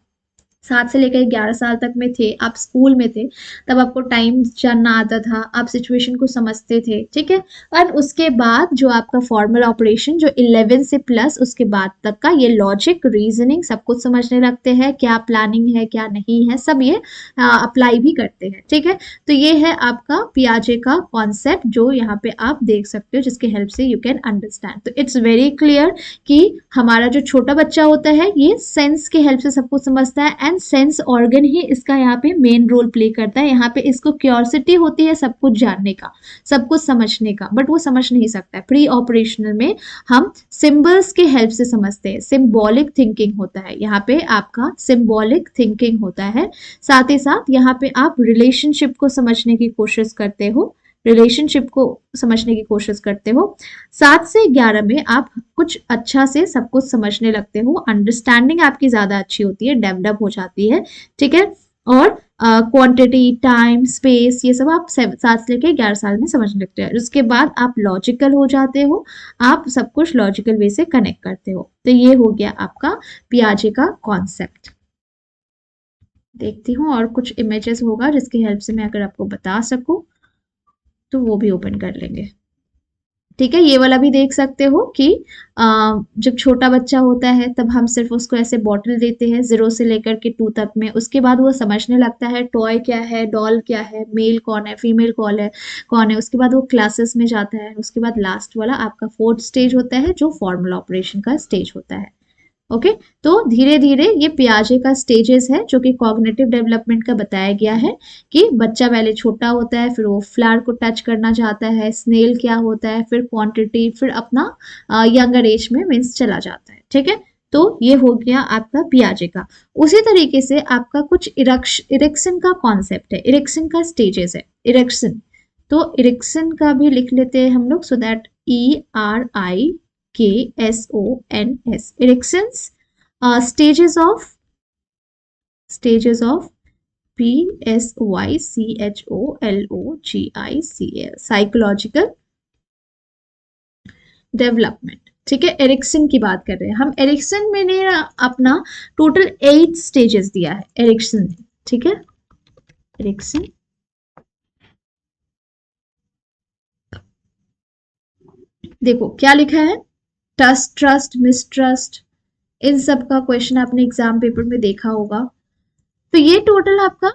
7 से लेकर 11 साल तक में थे, आप स्कूल में थे, तब आपको टाइम जानना आता था, आप सिचुएशन को समझते थे, ठीक है। और उसके बाद जो आपका फॉर्मल ऑपरेशन, जो 11 से प्लस उसके बाद तक का, ये लॉजिक, रीजनिंग सब कुछ समझने लगते हैं, क्या प्लानिंग है क्या नहीं है, सब ये अप्लाई भी करते हैं, ठीक है। तो ये है आपका पियाजे का कॉन्सेप्ट, जो यहाँ पे आप देख सकते हो, जिसके हेल्प से यू कैन अंडरस्टैंड। तो इट्स वेरी क्लियर कि हमारा जो छोटा बच्चा होता है ये सेंस के हेल्प से सब कुछ समझता है, एंड सेंस ऑर्गन ही इसका यहाँ पे मेन रोल प्ले करता है। यहाँ पे इसको क्यूरियोसिटी होती है सब कुछ जानने का, सब कुछ समझने का, बट वो समझ नहीं सकता है। प्री ऑपरेशनल में हम सिंबल्स के हेल्प से समझते हैं, सिंबॉलिक थिंकिंग होता है यहाँ पे, आपका सिंबॉलिक थिंकिंग होता है। साथ ही साथ यहाँ पे आप रिलेशनशिप को समझने की कोशिश करते हो, रिलेशनशिप को समझने की कोशिश करते हो। 7 से 11 में आप कुछ अच्छा से सब कुछ समझने लगते हो, अंडरस्टैंडिंग आपकी ज्यादा अच्छी होती है, डेवलप हो जाती है, ठीक है। और क्वांटिटी, टाइम, स्पेस, ये सब आप 7 से लेकर 11 साल में समझने लगते हैं। उसके बाद आप लॉजिकल हो जाते हो, आप सब कुछ लॉजिकल वे से कनेक्ट करते हो। तो ये हो गया आपका पियाजे का कॉन्सेप्ट। देखती हूँ और कुछ इमेजेस होगा जिसकी हेल्प से मैं अगर आपको बता सकूं तो वो भी ओपन कर लेंगे, ठीक है। ये वाला भी देख सकते हो कि जब छोटा बच्चा होता है तब हम सिर्फ उसको ऐसे बॉटल देते हैं 0 से लेकर के 2 तक में, उसके बाद वो समझने लगता है टॉय क्या है, डॉल क्या है, मेल कौन है, फीमेल कौन है, उसके बाद वो क्लासेस में जाता है। उसके बाद लास्ट वाला आपका 4th स्टेज होता है, जो फॉर्मल ऑपरेशन का स्टेज होता है। ओके, तो धीरे धीरे ये पियाजे का स्टेजेस है, जो कि कॉग्निटिव डेवलपमेंट का बताया गया है कि बच्चा पहले छोटा होता है, फिर वो फ्लावर को टच करना चाहता है, स्नेल क्या होता है, फिर क्वांटिटी, फिर अपना यंगर एज में मीन्स चला जाता है, ठीक है। तो ये हो गया आपका पियाजे का। उसी तरीके से आपका कुछ इरेक्शन का कॉन्सेप्ट है, इरेक्शन का स्टेजेस है, इरेक्शन। तो इरेक्शन का भी लिख लेते हैं हम लोग, so that ERIKSONS, erections, stages of PSYCHOLOGICAL, psychological development, ठीक है। एरिक्सन की बात कर रहे हैं हम। एरिक्सन में ने अपना टोटल 8 स्टेजेस दिया है एरिक्सन ने, ठीक है। एरिक्सन देखो क्या लिखा है, ट्रस्ट, मिसट्रस्ट, इन सब का क्वेश्चन आपने एग्जाम पेपर में देखा होगा। तो ये टोटल आपका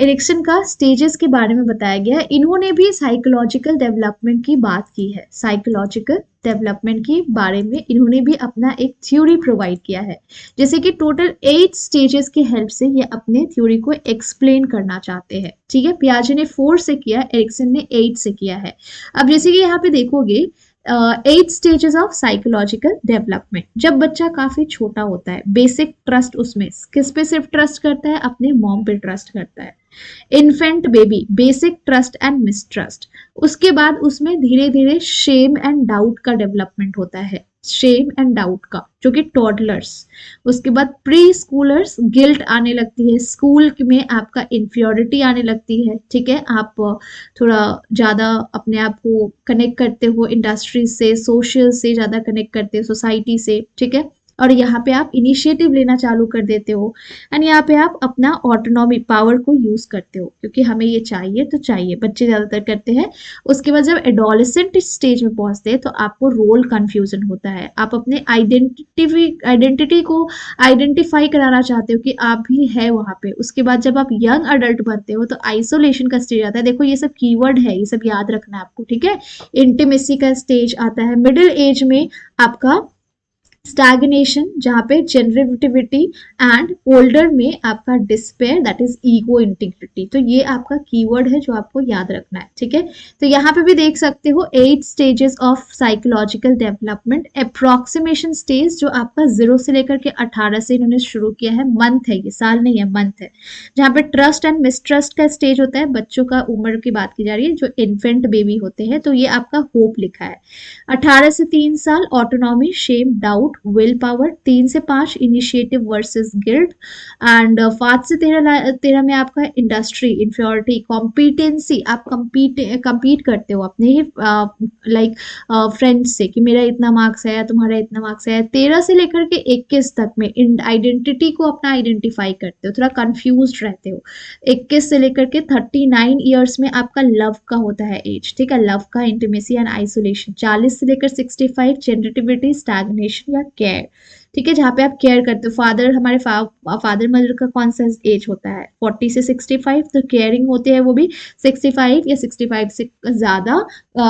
एरिक्सन का स्टेजेस के बारे में बताया गया है। इन्होंने भी साइकोलॉजिकल डेवलपमेंट की बात की है, साइकोलॉजिकल डेवलपमेंट के बारे में इन्होंने भी अपना एक थ्योरी प्रोवाइड किया है, जैसे कि टोटल 8 स्टेजेस के हेल्प से ये अपने थ्योरी को एक्सप्लेन करना चाहते हैं, ठीक है। पियाजे ने 4 से किया, एरिक्सन ने 8 से किया है। अब जैसे कि यहाँ पे देखोगे 8 स्टेजेस ऑफ साइकोलॉजिकल डेवलपमेंट। जब बच्चा काफी छोटा होता है, बेसिक ट्रस्ट उसमें किस पे सिर्फ ट्रस्ट करता है, अपने मॉम पे ट्रस्ट करता है। Infant baby, basic trust and mistrust. उसके बाद उसमें धीरे धीरे शेम एंड डाउट का डेवलपमेंट होता है, शेम एंड डाउट का, जो कि टॉडलर्स। उसके बाद प्री स्कूलर्स, गिल्ट आने लगती है, स्कूल में आपका इंफियोरिटी आने लगती है, ठीक है। आप थोड़ा ज्यादा अपने आप को कनेक्ट करते हो इंडस्ट्रीज से, सोशल से ज्यादा कनेक्ट करते हो, सोसाइटी से, ठीक है। और यहाँ पे आप इनिशिएटिव लेना चालू कर देते हो, एंड यहाँ पे आप अपना ऑटोनॉमी पावर को यूज करते हो, क्योंकि हमें ये चाहिए तो चाहिए, बच्चे ज्यादातर करते हैं। उसके बाद जब एडोलेसेंट स्टेज में पहुंचते हैं तो आपको रोल कंफ्यूजन होता है, आप अपने आइडेंटिटी को आइडेंटिफाई कराना चाहते हो कि आप भी है वहां पे। उसके बाद जब आप यंग अडल्ट बनते हो तो आइसोलेशन का स्टेज आता है। देखो ये सब कीवर्ड है, ये सब याद रखना है आपको, ठीक है। इंटीमेसी का स्टेज आता है। मिडिल एज में आपका स्टैग्नेशन, जहां पे जनरेटिविटी, एंड ओल्डर में आपका despair, that is ego integrity. तो ये आपका कीवर्ड है जो आपको याद रखना है, ठीक है। तो यहाँ पे भी देख सकते हो 8 stages of psychological development. Approximation stage जो आपका 0 से लेकर के 18 से इन्होंने शुरू किया है, मंथ है, ये साल नहीं है, मंथ है। जहाँ पे ट्रस्ट एंड मिसट्रस्ट का स्टेज होता है, बच्चों का उम्र की बात की जा रही है, जो इन्फेंट बेबी होते हैं। तो ये आपका होप लिखा है। 18 से 3 साल autonomy, shame, doubt, will power, 3 से 5 इनिशिएटिव वर्सेस गिल्ट, एंड 5 से 13 में आपका इंडस्ट्री, इंफियोरिटी, कॉम्पिटेंसी, आप compete करते हो अपने ही लाइक फ्रेंड्स से कि मेरा इतना मार्क्स है, तुम्हारा इतना मार्क्स है। 13 से लेकर के 21 तक में आइडेंटिटी को अपना आइडेंटिफाई करते हो, थोड़ा कंफ्यूज रहते हो। 21 से लेकर के 39 ईयर्स में आपका लव का होता है एज, ठीक है, लव का, इंटीमेसी एंड आइसोलेशन। 40 से लेकर 65 जेनरेटिविटी, स्टैग्नेशन या केयर, ठीक है, जहाँ पे आप केयर करते हो। फादर, हमारे फादर मदर का कौन सा एज होता है 40 से 65, तो केयरिंग होते हैं वो भी 65 या 65 से ज्यादा।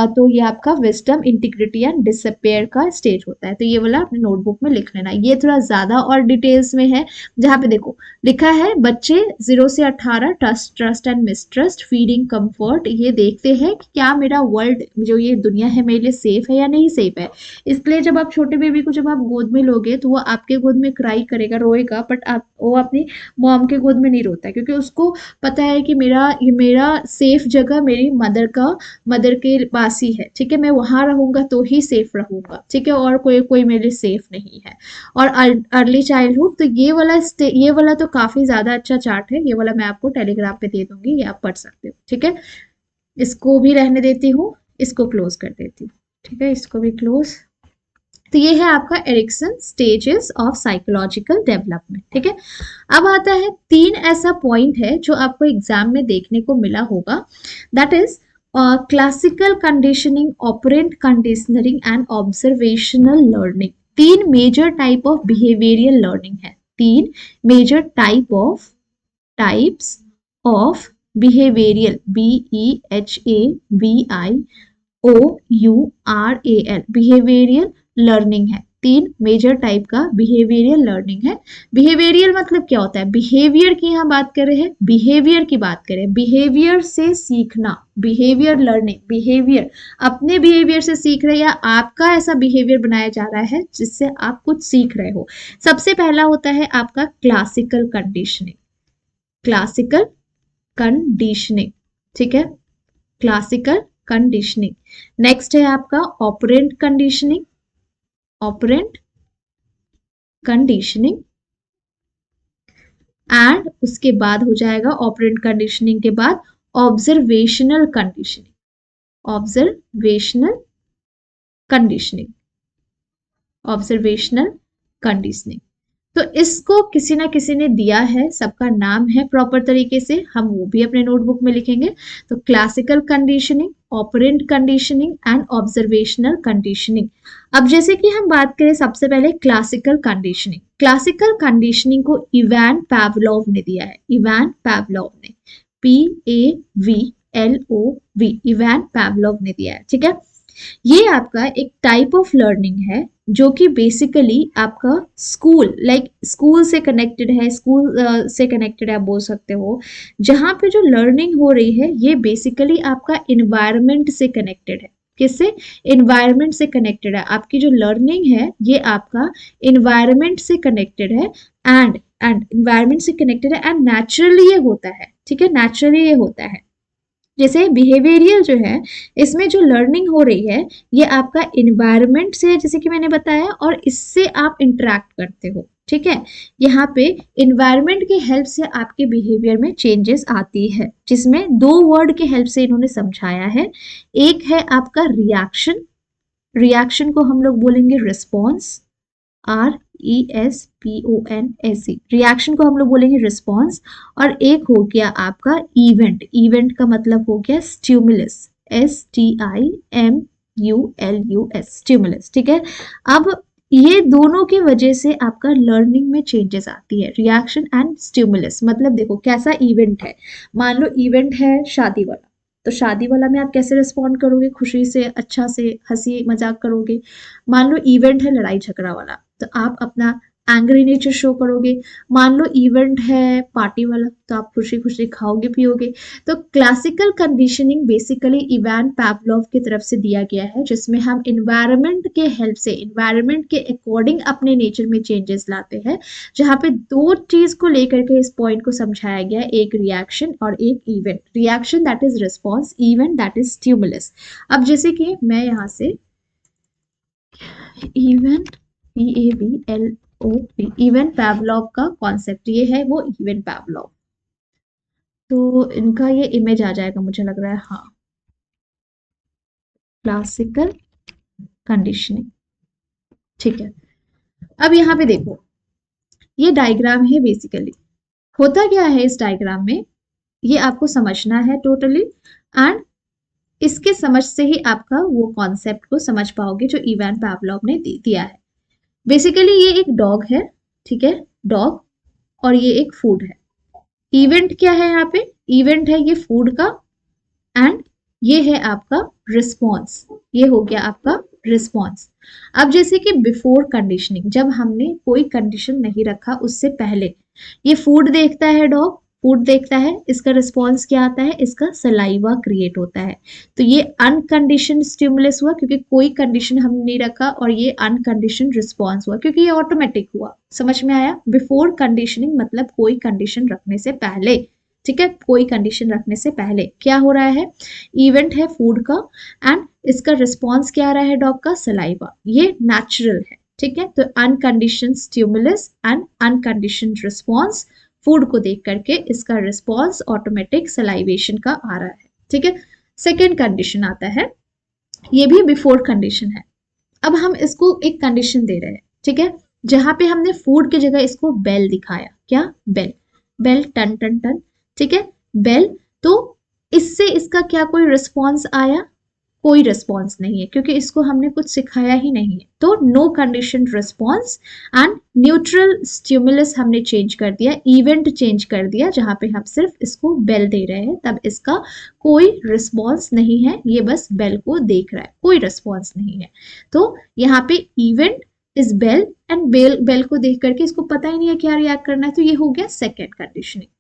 तो ये आपका विजडम, इंटीग्रिटी एंड डिसअपेयर का स्टेज होता है। तो ये वाला अपने नोटबुक में लिख लेना। ये थोड़ा ज्यादा और डिटेल्स में है, जहाँ पे देखो लिखा है बच्चे 0 से 18 trust and mistrust, feeding, comfort, ये देखते हैं कि क्या मेरा वर्ल्ड, जो ये दुनिया है, मेरे लिए सेफ है या नहीं सेफ है। इसलिए जब आप छोटे बेबी को जब आप गोद में लोगे तो वो आपके गोद में क्राई करेगा, रोएगा, बट वो अपनी मॉम के गोद में नहीं रोता है, क्योंकि उसको पता है कि मेरा सेफ जगह मेरी मदर के पास ही है, ठीक है, मैं वहां रहूंगा तो ही सेफ रहूंगा, ठीक है, और कोई मेरे सेफ नहीं है। और अर्ली चाइल्डहुड, तो ये वाला तो काफी ज्यादा अच्छा चार्ट है, ये वाला मैं आपको टेलीग्राम पे दे दूंगी, ये आप पढ़ सकते हो, ठीक है। इसको भी रहने देती हूँ, इसको क्लोज कर देती हूँ, ठीक है, इसको भी क्लोज। तो ये है आपका Erikson stages of psychological development, ठीक है। अब आता है 3 ऐसा पॉइंट है जो आपको एग्जाम में देखने को मिला होगा, that is classical conditioning, operant conditioning and observational learning. 3 major type of behavioural learning है, 3 major types of behavioural, BEHAVIOURAL, behavioural learning है। 3 मेजर टाइप का बिहेवियरियल लर्निंग है। बिहेवियरियल मतलब क्या होता है, बिहेवियर की यहाँ बात कर रहे हैं, बिहेवियर की बात करें, बिहेवियर से सीखना, बिहेवियर लर्निंग, बिहेवियर, अपने बिहेवियर से सीख रहे हैं या आपका ऐसा बिहेवियर बनाया जा रहा है जिससे आप कुछ सीख रहे हो। सबसे पहला होता है आपका क्लासिकल कंडीशनिंग, क्लासिकल कंडीशनिंग, ठीक है, क्लासिकल कंडीशनिंग। नेक्स्ट है आपका operant conditioning, operant conditioning, and उसके बाद हो जाएगा ऑपरेंट कंडीशनिंग के बाद observational conditioning, observational conditioning, observational conditioning. तो इसको किसी ना किसी ने दिया है, सबका नाम है प्रॉपर तरीके से, हम वो भी अपने नोटबुक में लिखेंगे। तो classical conditioning, operant conditioning and observational conditioning. अब जैसे कि हम बात करें सबसे पहले क्लासिकल कंडीशनिंग, क्लासिकल कंडीशनिंग को इवान पावलोव ने दिया है, इवान पावलोव ने, PAVLOV, इवान पावलोव ने दिया है, ठीक है। ये आपका एक टाइप ऑफ लर्निंग है जो कि बेसिकली आपका स्कूल से कनेक्टेड है, से कनेक्टेड आप बोल सकते हो। जहाँ पे जो लर्निंग हो रही है ये बेसिकली आपका इन्वायरमेंट से कनेक्टेड है। किससे? इन्वायरमेंट से कनेक्टेड है। आपकी जो लर्निंग है ये आपका इन्वायरमेंट से कनेक्टेड है, एंड इन्वायरमेंट से कनेक्टेड है, एंड नेचुरली ये होता है, ठीक है, नेचुरली ये होता है। जैसे बिहेवियरियल जो है, इसमें जो लर्निंग हो रही है ये आपका इन्वायरमेंट से है, जैसे कि मैंने बताया, और इससे आप इंटरेक्ट करते हो, ठीक है। यहाँ पे इन्वायरमेंट की हेल्प से आपके बिहेवियर में चेंजेस आती है, जिसमें 2 वर्ड के हेल्प से इन्होंने समझाया है। एक है आपका रिएक्शन, रिएक्शन को हम लोग बोलेंगे रिस्पॉन्स, RESPONSE, रिएक्शन को हम लोग बोलेंगे रिस्पॉन्स। और एक हो गया आपका इवेंट, इवेंट का मतलब हो गया स्टिमुलस, STIMULUS, स्टिमुलस, ठीक है। अब ये दोनों की वजह से आपका लर्निंग में चेंजेस आती है, रिएक्शन एंड स्टिमुलस। मतलब देखो कैसा इवेंट है, मान लो इवेंट है शादी वाला, तो शादी वाला में आप कैसे रिस्पॉन्ड करोगे, खुशी से, अच्छा से, हंसी मजाक करोगे। मान लो इवेंट है लड़ाई झगड़ा वाला, तो आप अपना एंग्री नेचर शो करोगे। मान लो इवेंट है पार्टी वाला, तो आप खुशी खुशी खाओगे पियोगे। तो classical conditioning basically Ivan Pavlov की तरफ से दिया गया है, जिसमें हम इन्वायरमेंट के हेल्प से, इन्वायरमेंट के अकॉर्डिंग अपने नेचर में चेंजेस लाते हैं, जहाँ पे 2 चीज को लेकर के इस पॉइंट को समझाया गया, एक रिएक्शन और एक event. Reaction that is response, event that is stimulus. अब जैसे कि मैं यहाँ से इवेंट PAVLOV, इवन पैवलॉव का कॉन्सेप्ट, ये है वो इवन पैवलॉव। तो इनका ये इमेज आ जाएगा मुझे लग रहा है, हाँ, क्लासिकल कंडीशनिंग। ठीक है, अब यहाँ पे देखो, ये डायग्राम है बेसिकली। होता क्या है इस डायग्राम में, ये आपको समझना है टोटली, एंड इसके समझ से ही आपका वो कॉन्सेप्ट को समझ पाओगे जो इवान पावलोव ने दिया है। बेसिकली ये एक डॉग है, ठीक है, डॉग, और ये एक फूड है। इवेंट क्या है यहाँ पे, इवेंट है ये फूड का, एंड ये है आपका रिस्पॉन्स, ये हो गया आपका रिस्पॉन्स। अब जैसे कि बिफोर कंडीशनिंग, जब हमने कोई कंडीशन नहीं रखा उससे पहले, ये फूड देखता है डॉग, फूड देखता है, इसका रिस्पॉन्स क्या आता है, इसका सलाइवा क्रिएट होता है। तो ये अनकंडीशन स्टिमुलस हुआ क्योंकि कोई कंडीशन हमने नहीं रखा, और ये अनकंडीशन रिस्पॉन्स हुआ क्योंकि ये ऑटोमेटिक हुआ। समझ में आया, बिफोर कंडीशनिंग मतलब कोई कंडीशन रखने से पहले, ठीक है, कोई कंडीशन रखने से पहले क्या हो रहा है, इवेंट है फूड का, एंड इसका रिस्पॉन्स क्या आ रहा है, डॉग का सलाइवा, ये नेचुरल है, ठीक है। तो अनकंडीशन स्टिमुलस एंड अनकंडीशन रिस्पॉन्स, फूड को देख करके इसका रिस्पॉन्स ऑटोमेटिक सलाइवेशन का आ रहा है, ठीक है। सेकेंड कंडीशन आता है, ये भी बिफोर कंडीशन है। अब हम इसको एक कंडीशन दे रहे हैं, ठीक है, जहां पे हमने फूड की जगह इसको बेल दिखाया, क्या, बेल, बेल, टन टन टन, ठीक है, बेल। तो इससे इसका क्या कोई रिस्पॉन्स आया, कोई रिस्पॉन्स नहीं है क्योंकि इसको हमने कुछ सिखाया ही नहीं है। तो no condition response, and neutral stimulus हमने चेंज कर दिया, इवेंट चेंज कर दिया, जहां पे हम सिर्फ इसको बेल दे रहे हैं, तब इसका कोई रिस्पॉन्स नहीं है, ये बस बेल को देख रहा है, कोई रिस्पॉन्स नहीं है। तो यहाँ पे event is bell, and bell को देख करके इसको पता ही नहीं है क्या रिएक्ट करना है। तो ये हो गया सेकेंड कंडीशनिंग।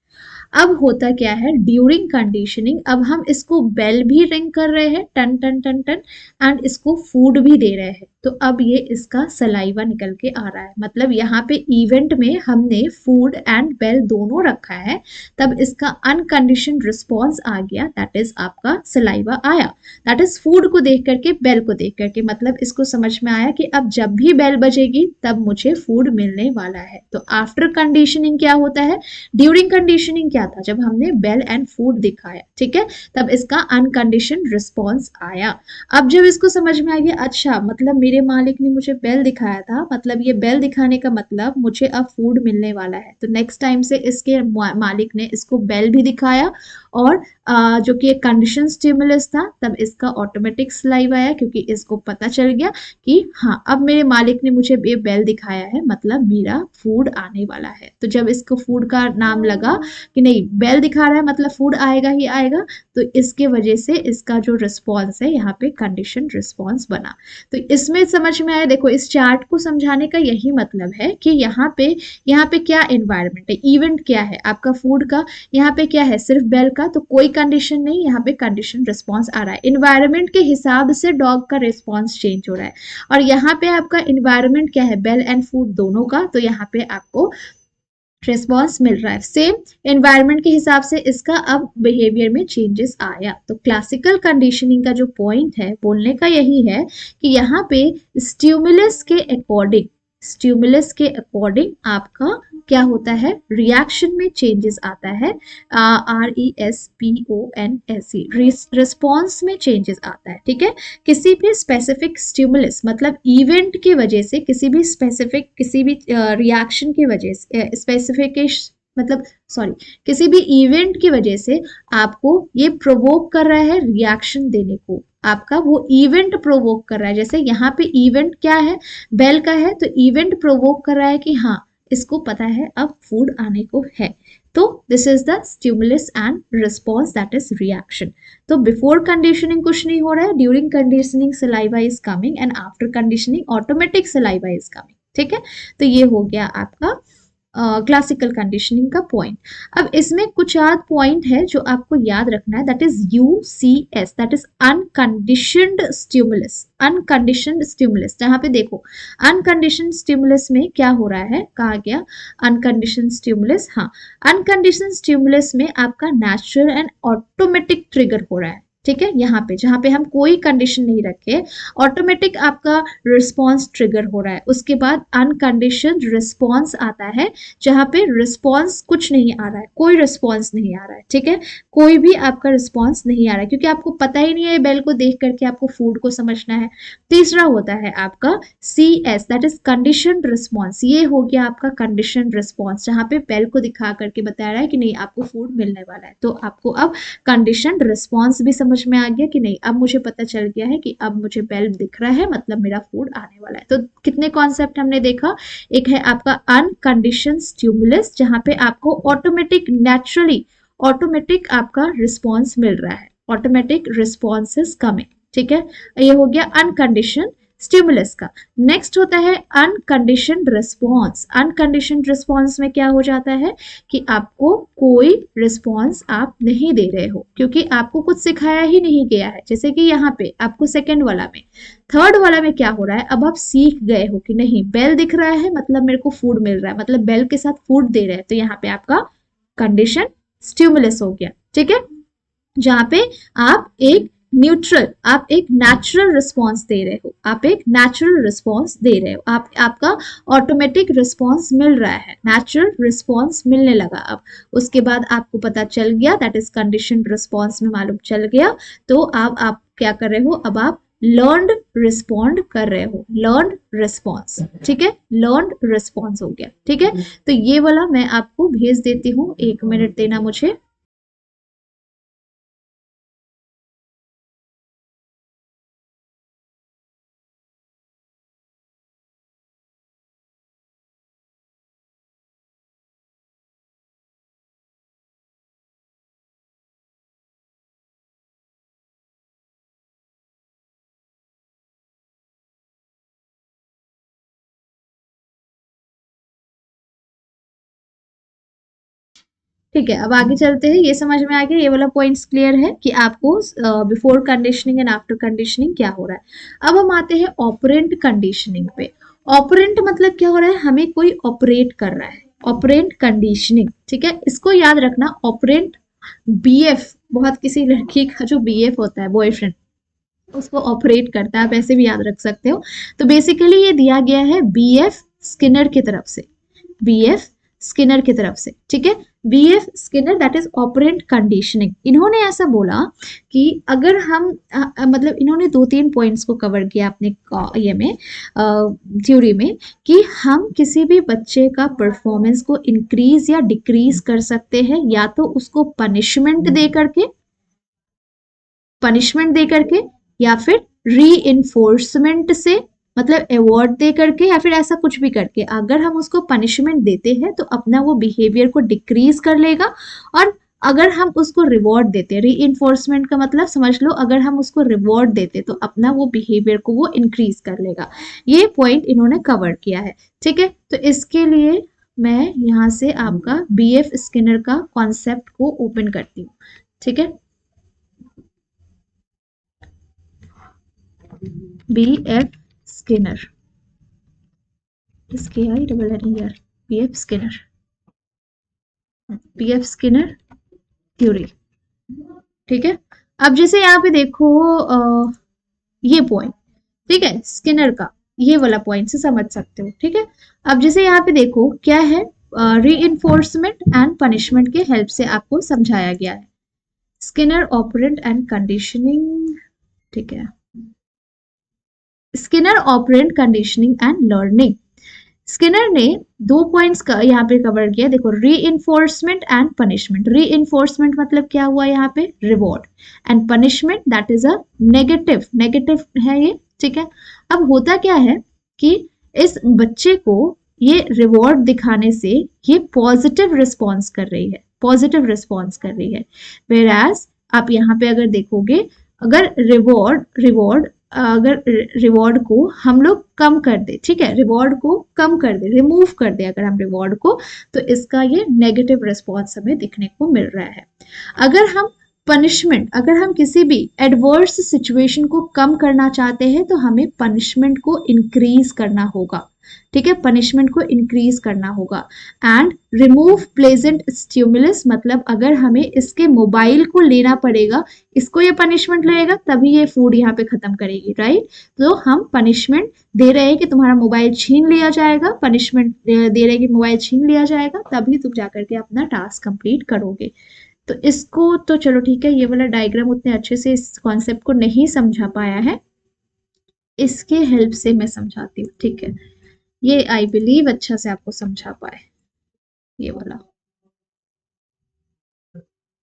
अब होता क्या है, ड्यूरिंग कंडीशनिंग, अब हम इसको बेल भी रिंग कर रहे हैं, टन टन टन टन, एंड इसको फूड भी दे रहे हैं। तो अब ये इसका सलाइवा निकल के आ रहा है, मतलब यहाँ पे इवेंट में हमने फूड एंड बेल दोनों रखा है, तब इसका अनकंडीशन रिस्पॉन्स आ गया, दैट इज आपका सलाइवा आया, दैट इज फूड को देख करके, बेल को देख करके, मतलब इसको समझ में आया कि अब जब भी बेल बजेगी तब मुझे फूड मिलने वाला है। तो आफ्टर कंडीशनिंग क्या होता है, ड्यूरिंग कंडीशनिंग क्या था, जब हमने बेल एंड फूड दिखाया, ठीक है, तब इसका अनकंडीशन रिस्पॉन्स आया। अब जब इसको समझ में आ गया, अच्छा मतलब मेरे मालिक ने मुझे बेल दिखाया था, मतलब ये बेल दिखाने का मतलब मुझे अब फूड मिलने वाला है, तो नेक्स्ट टाइम से इसके मालिक ने इसको बेल भी दिखाया, और जो कि एक कंडीशन स्टिमुलस था, तब इसका ऑटोमेटिक सलाइवा आया क्योंकि इसको पता चल गया कि हाँ अब मेरे मालिक ने मुझे ये बेल दिखाया है, मतलब मेरा फूड आने वाला है। तो जब इसको फूड का नाम लगा कि नहीं बेल दिखा रहा है मतलब फूड आएगा ही आएगा, तो इसके वजह से इसका जो रिस्पॉन्स है यहाँ पे कंडीशन रिस्पॉन्स बना। तो इसमें समझ में आया, देखो इस चार्ट को समझाने का यही मतलब है कि यहाँ पे क्या एनवायरनमेंट है, इवेंट क्या है आपका फूड का, यहाँ पे क्या है सिर्फ बेल का, तो कोई कंडीशन नहीं, यहाँ पे कंडीशन रिस्पॉन्स आ रहा है। एनवायरनमेंट के हिसाब से डॉग का रिस्पॉन्स चेंज हो रहा है, और यहाँ पे आपका एनवायरनमेंट क्या है, बेल एंड फूड दोनों का, तो यहाँ पे आपको रिस्पॉन्स मिल रहा है। सेम एनवायरनमेंट के हिसाब से इसका अब बिहेवियर में चेंजेस आया। तो क्लासिकल कंडीशनिंग का जो पॉइंट है बोलने का यही है कि यहाँ पे स्टिमुलस के अकॉर्डिंग आपका क्या होता है, रिएक्शन में चेंजेस आता है, RESPONSE, रिस्पॉन्स में चेंजेस आता है, ठीक है। किसी भी स्पेसिफिक स्टिमुलस मतलब इवेंट की वजह से, किसी भी रिएक्शन की वजह से, किसी भी इवेंट की वजह से आपको ये प्रोवोक कर रहा है रिएक्शन देने को, आपका वो इवेंट प्रोवोक कर रहा है। जैसे यहाँ पे इवेंट क्या है, बेल का है, तो इवेंट प्रोवोक कर रहा है कि हाँ इसको पता है अब फूड आने को है। तो this is the stimulus and response, that is reaction. तो बिफोर कंडीशनिंग कुछ नहीं हो रहा है, during conditioning saliva is coming, and after conditioning automatic saliva is coming, ठीक है। तो ये हो गया आपका क्लासिकल कंडीशनिंग का पॉइंट। अब इसमें कुछ याद पॉइंट है जो आपको याद रखना है, that is UCS, that is unconditioned stimulus. Unconditioned stimulus, जहां पे देखो अनकंडीशनड स्टिमुलस में क्या हो रहा है, कहा गया अनकंडीशनड स्टिमुलस, हाँ अनकंडीशनड स्टिमुलस में आपका नेचुरल एंड ऑटोमेटिक ट्रिगर हो रहा है, ठीक है, यहाँ पे जहाँ पे हम कोई कंडीशन नहीं रखे, ऑटोमेटिक आपका रिस्पॉन्स ट्रिगर हो रहा है। उसके बाद अनकंडीशनड रिस्पॉन्स आता है, जहाँ पे रिस्पॉन्स कुछ नहीं आ रहा है, कोई रिस्पॉन्स नहीं आ रहा है, ठीक है, कोई भी आपका रिस्पॉन्स नहीं आ रहा है, क्योंकि आपको पता ही नहीं है बेल को देख करके आपको फूड को समझना है। तीसरा होता है आपका CS, that is conditioned response. ये हो गया आपका कंडीशनड रिस्पॉन्स, जहाँ पे बेल को दिखा करके बताया रहा है कि नहीं आपको फूड मिलने वाला है। तो आपको अब कंडीशनड रिस्पॉन्स भी समझ में आ गया कि नहीं, अब मुझे पता चल गया है कि अब मुझे बेल दिख रहा है, मतलब मेरा फूड आने वाला है। तो कितने कॉन्सेप्ट हमने देखा, एक है आपका अनकंडीशन स्टिमुलस, जहां पे आपको ऑटोमेटिक नेचुरली ऑटोमेटिक आपका रिस्पॉन्स मिल रहा है, ऑटोमेटिक रिस्पॉन्स इज कमिंग, ठीक है, ये हो गया अनकंडीशन स्टिमुलस का। नेक्स्ट होता है अनकंडीशनड रिस्पॉन्स। अनकंडीशनड रिस्पॉन्स में क्या हो जाता है कि आपको कोई रिस्पॉन्स आप नहीं दे रहे हो, क्योंकि आपको कुछ सिखाया ही नहीं गया है। जैसे कि यहाँ पे आपको सेकंड वाला में, थर्ड वाला में क्या हो रहा है, अब आप सीख गए हो कि नहीं बेल दिख रहा है मतलब मेरे को फूड मिल रहा है, मतलब बेल के साथ फूड दे रहे हैं, तो यहाँ पे आपका कंडीशन स्टिमुलस हो गया, ठीक है, जहां पे आप एक न्यूट्रल, आप एक नेचुरल रिस्पॉन्स दे रहे हो, आप एक नेचुरल रिस्पॉन्स दे रहे हो, आपका ऑटोमेटिक रिस्पॉन्स मिल रहा है, नेचुरल रिस्पॉन्स मिलने लगा। अब उसके बाद आपको पता चल गया, दैट इज कंडीशन रिस्पॉन्स में मालूम चल गया, तो अब आप क्या कर रहे हो, अब आप लर्नड रिस्पॉन्ड कर रहे हो, लर्नड रिस्पॉन्स, ठीक है, लर्नड रिस्पॉन्स हो गया, ठीक है। तो ये वाला मैं आपको भेज देती हूँ, 1 मिनट देना मुझे। ठीक है, अब आगे चलते हैं। ये समझ में आ गया, ये वाला पॉइंट्स क्लियर है कि आपको before conditioning and after conditioning क्या हो रहा है। अब हम आते हैं ऑपरेंट कंडीशनिंग पे। ऑपरेंट मतलब क्या हो रहा है, हमें कोई ऑपरेट कर रहा है, ऑपरेंट कंडीशनिंग, ठीक है, इसको याद रखना। ऑपरेंट BF, बहुत किसी लड़की का जो BF होता है, बॉयफ्रेंड, उसको ऑपरेट करता है, आप ऐसे भी याद रख सकते हो। तो बेसिकली ये दिया गया है BF स्किनर की तरफ से, BF स्किनर की तरफ से, ठीक है, BF Skinner that is operant conditioning. इन्होंने ऐसा बोला कि अगर हम मतलब इन्होंने 2-3 पॉइंट्स को कवर किया अपने ये में थ्योरी में, कि हम किसी भी बच्चे का परफॉर्मेंस को इंक्रीज या डिक्रीज कर सकते हैं, या तो उसको पनिशमेंट दे करके, या फिर री से, मतलब अवार्ड दे करके, या फिर ऐसा कुछ भी करके। अगर हम उसको पनिशमेंट देते हैं तो अपना वो बिहेवियर को डिक्रीज कर लेगा, और अगर हम उसको रिवॉर्ड देते हैं, री का मतलब समझ लो, अगर हम उसको रिवॉर्ड देते तो अपना वो बिहेवियर को वो इंक्रीज कर लेगा। ये पॉइंट इन्होंने कवर किया है, ठीक है। तो इसके लिए मैं यहाँ से आपका BF स्किनर का कॉन्सेप्ट को ओपन करती हूँ, ठीक है, BF Skinner, BF Skinner, BF Skinner theory, ठीक है। अब जैसे यहाँ पे देखो ये पॉइंट, ठीक है, स्किनर का ये वाला पॉइंट से समझ सकते हो, ठीक है। अब जैसे यहाँ पे देखो क्या है, रीइंफोर्समेंट एंड पनिशमेंट के हेल्प से आपको समझाया गया है, स्किनर ऑपरेंट एंड कंडीशनिंग, ठीक है, Skinner operant conditioning and learning. Skinner ने 2 पॉइंट्स का यहाँ पे कवर किया, देखो, रीइंफोर्समेंट एंड पनिशमेंट। रीइंफोर्समेंट मतलब क्या हुआ यहाँ पे, reward, and punishment that is a negative है ये, ठीक है। अब होता क्या है कि इस बच्चे को ये रिवॉर्ड दिखाने से ये पॉजिटिव रिस्पॉन्स कर रही है, वेराज आप यहाँ पे अगर देखोगे, अगर रिवॉर्ड को हम लोग कम कर दे, ठीक है, रिवॉर्ड को कम कर दे, रिमूव कर दे अगर हम रिवॉर्ड को, तो इसका ये नेगेटिव रिस्पॉन्स हमें दिखने को मिल रहा है। अगर हम किसी भी एडवर्स सिचुएशन को कम करना चाहते हैं तो हमें पनिशमेंट को इंक्रीज करना होगा। ठीक है, पनिशमेंट को इंक्रीज करना होगा। एंड रिमूव प्लेजेंट स्टिमुलस, मतलब अगर हमें इसके मोबाइल को लेना पड़ेगा, इसको ये पनिशमेंट लगेगा तभी ये फूड यहाँ पे खत्म करेगी, राइट। तो हम पनिशमेंट दे रहे हैं कि तुम्हारा मोबाइल छीन लिया जाएगा, पनिशमेंट दे रहे हैं कि मोबाइल छीन लिया जाएगा, तभी तुम जाकर के अपना टास्क कंप्लीट करोगे। तो इसको तो चलो ठीक है, ये वाला डायग्राम उतने अच्छे से इस कॉन्सेप्ट को नहीं समझा पाया है, इसके हेल्प से मैं समझाती हूँ, ठीक है। ये आई बिलीव अच्छा से आपको समझा पाए, ये वाला,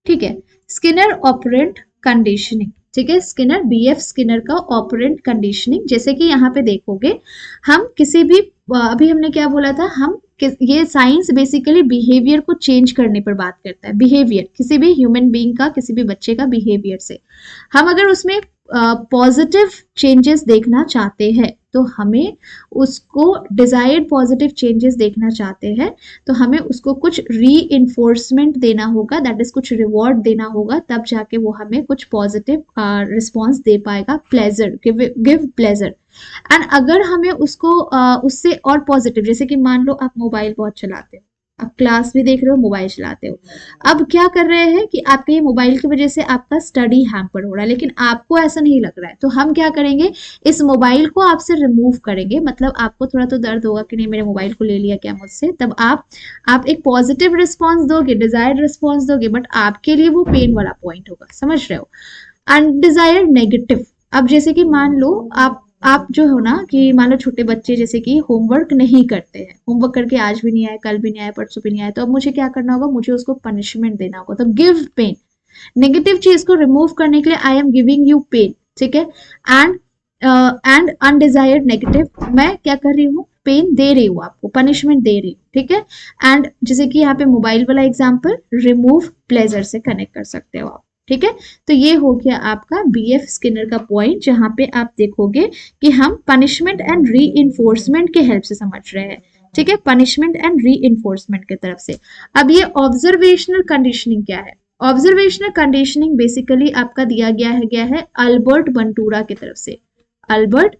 ठीक है। स्किनर ऑपरेंट कंडीशनिंग, ठीक है, स्किनर बीएफ स्किनर का ऑपरेंट कंडीशनिंग, जैसे कि यहाँ पे देखोगे हम किसी भी, अभी हमने क्या बोला था, हम ये साइंस बेसिकली बिहेवियर को चेंज करने पर बात करता है, बिहेवियर किसी भी ह्यूमन बीइंग का, किसी भी बच्चे का बिहेवियर से हम अगर उसमें पॉजिटिव चेंजेस देखना चाहते हैं, तो हमें उसको डिजायर्ड पॉजिटिव चेंजेस देखना चाहते हैं, तो हमें उसको कुछ री इन्फोर्समेंट देना होगा, दैट इज कुछ रिवॉर्ड देना होगा, तब जाके वो हमें कुछ पॉजिटिव रिस्पॉन्स दे पाएगा, प्लेजर, गिव प्लेजर। एंड अगर हमें उसको उससे और पॉजिटिव, जैसे कि मान लो आप मोबाइल बहुत चलाते हो, आप क्लास भी देख रहे हो, मोबाइल चलाते हो, अब क्या कर रहे हैं कि आपके ये मोबाइल की वजह से आपका स्टडी हैम्पर हो रहा है, लेकिन आपको ऐसा नहीं लग रहा है, तो हम क्या करेंगे, इस मोबाइल को आपसे रिमूव करेंगे, मतलब आपको थोड़ा तो दर्द होगा कि नहीं मेरे मोबाइल को ले लिया क्या मुझसे, तब आप एक पॉजिटिव रिस्पॉन्स दोगे, डिजायर्ड रिस्पॉन्स दोगे, बट आपके लिए वो पेन वाला पॉइंट होगा, समझ रहे हो। अनडिजायर्ड नेगेटिव, अब जैसे कि मान लो आप जो हो ना, कि मान लो छोटे बच्चे जैसे कि होमवर्क नहीं करते हैं, होमवर्क करके आज भी नहीं आए, कल भी नहीं आए, परसों भी नहीं आए, तो अब मुझे क्या करना होगा, मुझे उसको पनिशमेंट देना होगा, तो गिव पेन, नेगेटिव चीज को रिमूव करने के लिए I am giving you pen, ठीक है। एंड अनडिजायर्ड नेगेटिव, मैं क्या कर रही हूँ, पेन दे रही हूँ, आपको पनिशमेंट दे रही हूँ, ठीक है। एंड जैसे कि यहाँ पे मोबाइल वाला एग्जाम्पल, रिमूव प्लेजर से कनेक्ट कर सकते हो आप, ठीक है। तो ये हो गया आपका बीएफ स्किनर का पॉइंट, जहां पे आप देखोगे कि हम पनिशमेंट एंड री इन्फोर्समेंट के हेल्प से समझ रहे हैं, ठीक है, पनिशमेंट एंड री इन्फोर्समेंट की तरफ से। अब ये ऑब्जर्वेशनल कंडीशनिंग क्या है, ऑब्जर्वेशनल कंडीशनिंग बेसिकली आपका दिया गया है अल्बर्ट बंडूरा की तरफ से, अल्बर्ट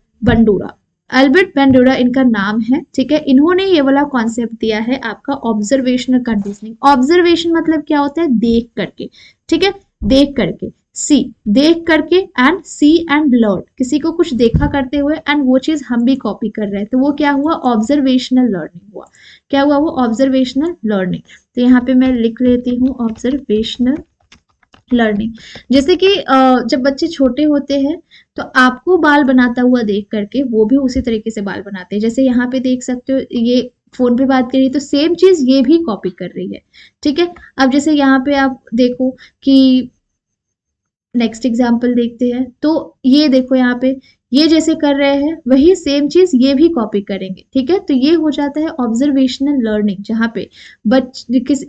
बंडूरा इनका नाम है, ठीक है। इन्होंने ये वाला कॉन्सेप्ट दिया है आपका ऑब्जर्वेशनल कंडीशनिंग। ऑब्जर्वेशन मतलब क्या होता है, देख करके, ठीक है, देख करके, सी, देख करके, एंड सी एंड लर्न, किसी को कुछ देखा करते हुए एंड वो चीज हम भी कॉपी कर रहे हैं, तो वो क्या हुआ, ऑब्जर्वेशनल लर्निंग हुआ, क्या हुआ, वो ऑब्जर्वेशनल लर्निंग। तो यहाँ पे मैं लिख लेती हूँ ऑब्जर्वेशनल लर्निंग। जैसे कि जब बच्चे छोटे होते हैं तो आपको बाल बनाता हुआ देख करके वो भी उसी तरीके से बाल बनाते हैं, जैसे यहाँ पे देख सकते हो, ये फोन पे बात करी तो सेम चीज ये भी कॉपी कर रही है, ठीक है। अब जैसे यहाँ पे आप देखो कि नेक्स्ट एग्जाम्पल देखते हैं, तो ये देखो यहाँ पे ये जैसे कर रहे हैं वही सेम चीज ये भी कॉपी करेंगे, ठीक है। तो ये हो जाता है ऑब्जर्वेशनल लर्निंग, जहाँ पे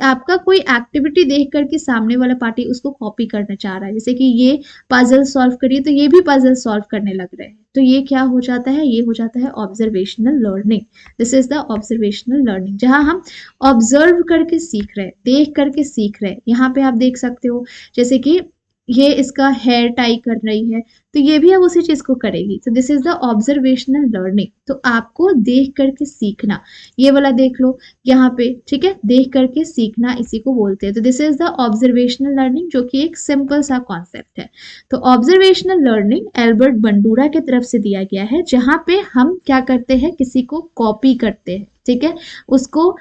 आपका कोई एक्टिविटी देख करके सामने वाला पार्टी उसको कॉपी करना चाह रहा है, जैसे कि ये पजल सॉल्व करिए तो ये भी पजल सॉल्व करने लग रहे हैं, तो ये क्या हो जाता है, ये हो जाता है observational learning. This is the observational learning, जहां हम ऑब्जर्व करके सीख रहे हैं, देख करके सीख रहे हैं। यहाँ पे आप देख सकते हो जैसे कि ये इसका हेयर टाई कर रही है, तो ये भी अब उसी चीज को करेगी, तो this is the observational learning. तो आपको देख करके सीखना, ये वाला देख लो यहाँ पे, ठीक है, देख करके सीखना इसी को बोलते हैं, तो this is the observational learning, जो कि एक सिंपल सा कॉन्सेप्ट है। तो ऑब्जर्वेशनल लर्निंग एल्बर्ट बंडूरा की तरफ से दिया गया है, जहां पे हम क्या करते हैं, किसी को कॉपी करते हैं, ठीक है, उसको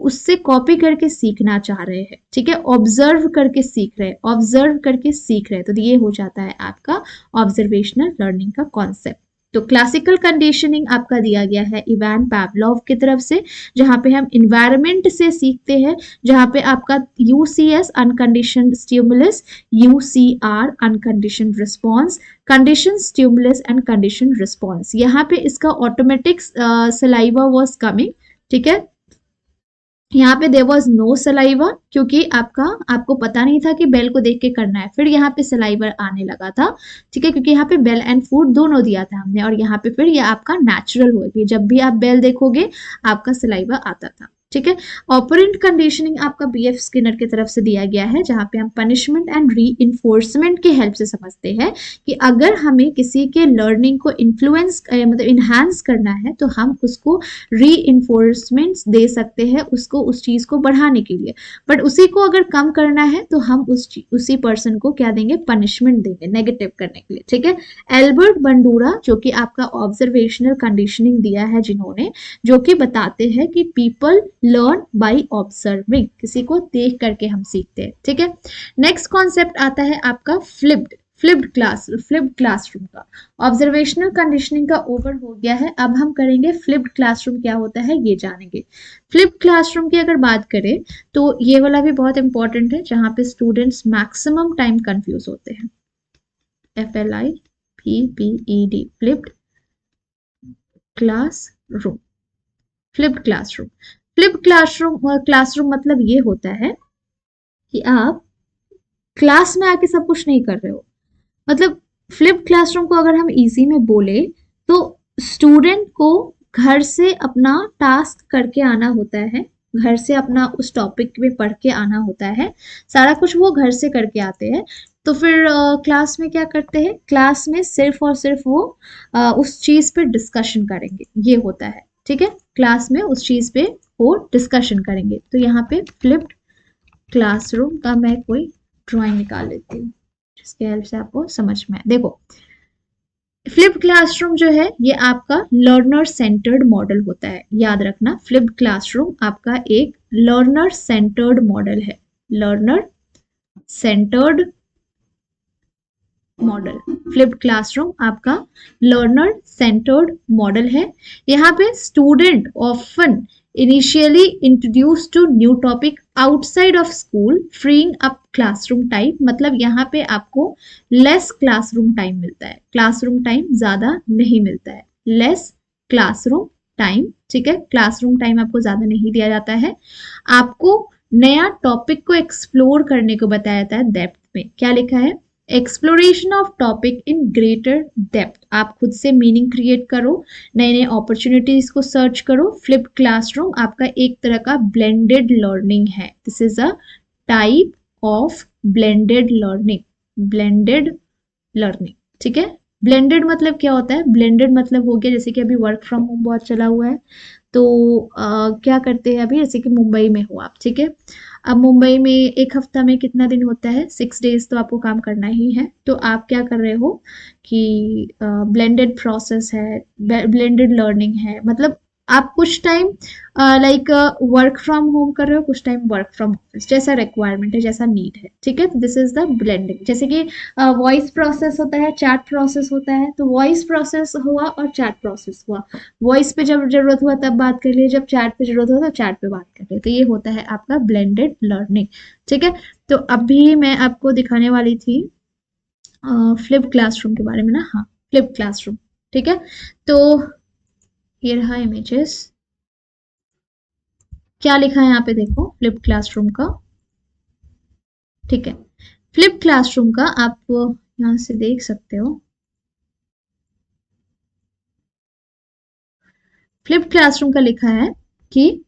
उससे कॉपी करके सीखना चाह रहे हैं, ठीक है, ऑब्जर्व करके सीख रहे हैं, ऑब्जर्व करके सीख रहे हैं, तो ये हो जाता है आपका ऑब्जर्वेशनल लर्निंग का कॉन्सेप्ट। तो क्लासिकल कंडीशनिंग आपका दिया गया है इवान पावलोव की तरफ से, जहां पे हम इन्वायरमेंट से सीखते हैं, जहां पे आपका UCS unconditioned stimulus, UCR unconditioned response, condition stimulus and condition response. यहाँ पे इसका ऑटोमेटिक सलाइवा वाज कमिंग, ठीक है, यहाँ पे देयर वाज नो सलाइवा, क्योंकि आपको पता नहीं था कि बेल को देख के करना है, फिर यहाँ पे सलाइवा आने लगा था, ठीक है, क्योंकि यहाँ पे बेल एंड फूड दोनों दिया था हमने, और यहाँ पे फिर ये आपका नेचुरल होगी, जब भी आप बेल देखोगे आपका सलाइवा आता था, ठीक है। ऑपरेंट कंडीशनिंग आपका बीएफ स्किनर की तरफ से दिया गया है, जहां पे हम पनिशमेंट एंड री इन्फोर्समेंट की हेल्प से समझते हैं कि अगर हमें किसी के लर्निंग को इन्फ्लुएंस मतलब इन्हांस करना है तो हम उसको री इन्फोर्समेंट दे सकते हैं, उसको उस चीज को बढ़ाने के लिए। बट उसी को अगर कम करना है तो हम उसी पर्सन को क्या देंगे, पनिशमेंट देंगे नेगेटिव करने के लिए, ठीक है। एल्बर्ट बंडूरा जो कि आपका ऑब्जर्वेशनल कंडीशनिंग दिया है जिन्होंने, जो कि बताते हैं कि पीपल लर्न बाय ऑब्जर्विंग, किसी को देख करके हम सीखते हैं, ठीक है। नेक्स्ट कॉन्सेप्ट आता है आपका फ्लिप्ड क्लासरूम का। ऑब्जर्वेशनल कंडीशनिंग का ओवर हो गया है, अब हम करेंगे फ्लिप्ड क्लासरूम क्या होता है ये जानेंगे। फ्लिप्ड क्लासरूम की अगर बात करें तो ये वाला भी बहुत इंपॉर्टेंट है, जहां पे स्टूडेंट्स मैक्सिमम टाइम कंफ्यूज होते हैं। FLIPPED flipped classroom. Flipped classroom मतलब ये होता है कि आप क्लास में आके सब कुछ नहीं कर रहे हो। मतलब फ्लिप्ड क्लासरूम को अगर हम इजी में बोले तो स्टूडेंट को घर से अपना टास्क करके आना होता है, घर से अपना उस टॉपिक में पढ़ के आना होता है, सारा कुछ वो घर से करके आते हैं। तो फिर क्लास में क्या करते हैं, क्लास में सिर्फ और सिर्फ वो उस चीज पे डिस्कशन करेंगे, ये होता है, ठीक है। क्लास में उस चीज पे वो डिस्कशन करेंगे। तो यहाँ पे फ्लिप्ड क्लासरूम का मैं कोई ड्राइंग निकाल लेती हूँ जिसके हेल्प से आपको समझ में आए। देखो फ्लिप्ड क्लासरूम जो है ये आपका लर्नर सेंटर्ड मॉडल होता है, याद रखना फ्लिप्ड क्लासरूम आपका एक लर्नर सेंटर्ड मॉडल है, learner centred model. Flipped classroom आपका लर्नर सेंटर्ड मॉडल है। यहाँ पे student often initially introduce to new topic outside of school freeing up classroom time, मतलब यहाँ पे आपको लेस क्लासरूम टाइम मिलता है, क्लासरूम टाइम ज्यादा नहीं मिलता है, लेस क्लासरूम टाइम, ठीक है। क्लासरूम टाइम आपको ज्यादा नहीं दिया जाता है, आपको नया टॉपिक को एक्सप्लोर करने को बताया जाता है डेप्थ में। क्या लिखा है, exploration of topic in greater depth, आप खुद से मीनिंग क्रिएट करो, नए नए अपॉर्चुनिटीज को सर्च करो। फ्लिप्ड क्लासरूम आपका एक तरह का ब्लेंडेड लर्निंग है, this is a type of blended learning, ठीक है। ब्लेंडेड मतलब क्या होता है, ब्लेंडेड मतलब हो गया जैसे कि अभी वर्क फ्रॉम होम बहुत चला हुआ है, तो क्या करते हैं अभी, जैसे कि मुंबई में हो आप, ठीक है। अब मुंबई में एक हफ्ता में कितना दिन होता है, 6 डेज तो आपको काम करना ही है। तो आप क्या कर रहे हो कि ब्लेंडेड प्रोसेस है, ब्लेंडेड लर्निंग है, मतलब आप कुछ time like work from home कर रहे हो, कुछ टाइम वर्क फ्रॉम ऑफिस, जैसा रिक्वायरमेंट है, जैसा नीड है, ठीक है। This is the blending. जैसे कि वॉइस प्रोसेस होता है, चैट प्रोसेस होता है, तो वॉइस प्रोसेस हुआ और चैट प्रोसेस हुआ, वॉइस पे जब जरूरत हुआ तब बात कर लिए, जब चैट पे जरूरत हुआ तो चैट पे बात कर लिए, तो ये होता है आपका ब्लेंडेड लर्निंग, ठीक है। तो अभी मैं आपको दिखाने वाली थी फ्लिप क्लासरूम के बारे में ना, हाँ फ्लिप क्लासरूम, ठीक है। तो ये रहा इमेजेस, क्या लिखा है यहाँ पे देखो फ्लिप क्लासरूम का, ठीक है। फ्लिप क्लासरूम का आप यहाँ से देख सकते हो, फ्लिप क्लासरूम का लिखा है कि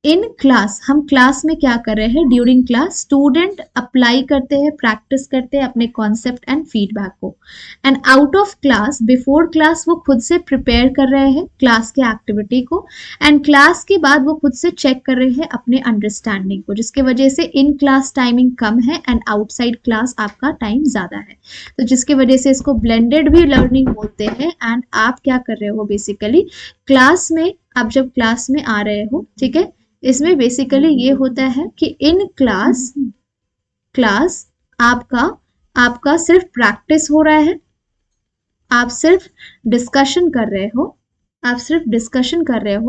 इन क्लास, हम क्लास में क्या कर रहे हैं, ड्यूरिंग क्लास स्टूडेंट अप्लाई करते हैं, प्रैक्टिस करते हैं अपने कॉन्सेप्ट एंड फीडबैक को, and out of class, before class वो खुद से प्रिपेयर कर रहे हैं क्लास के एक्टिविटी को, एंड क्लास के बाद वो खुद से चेक कर रहे हैं अपने अंडरस्टैंडिंग को, जिसके वजह से इन क्लास टाइमिंग कम है एंड आउटसाइड क्लास आपका टाइम ज्यादा है, तो जिसकी वजह से इसको ब्लेंडेड भी लर्निंग बोलते हैं। एंड आप क्या कर रहे हो बेसिकली क्लास में, आप जब क्लास में आ रहे हो, ठीक है, इसमें बेसिकली ये होता है कि इन क्लास आपका सिर्फ प्रैक्टिस हो रहा है, आप सिर्फ डिस्कशन कर रहे हो,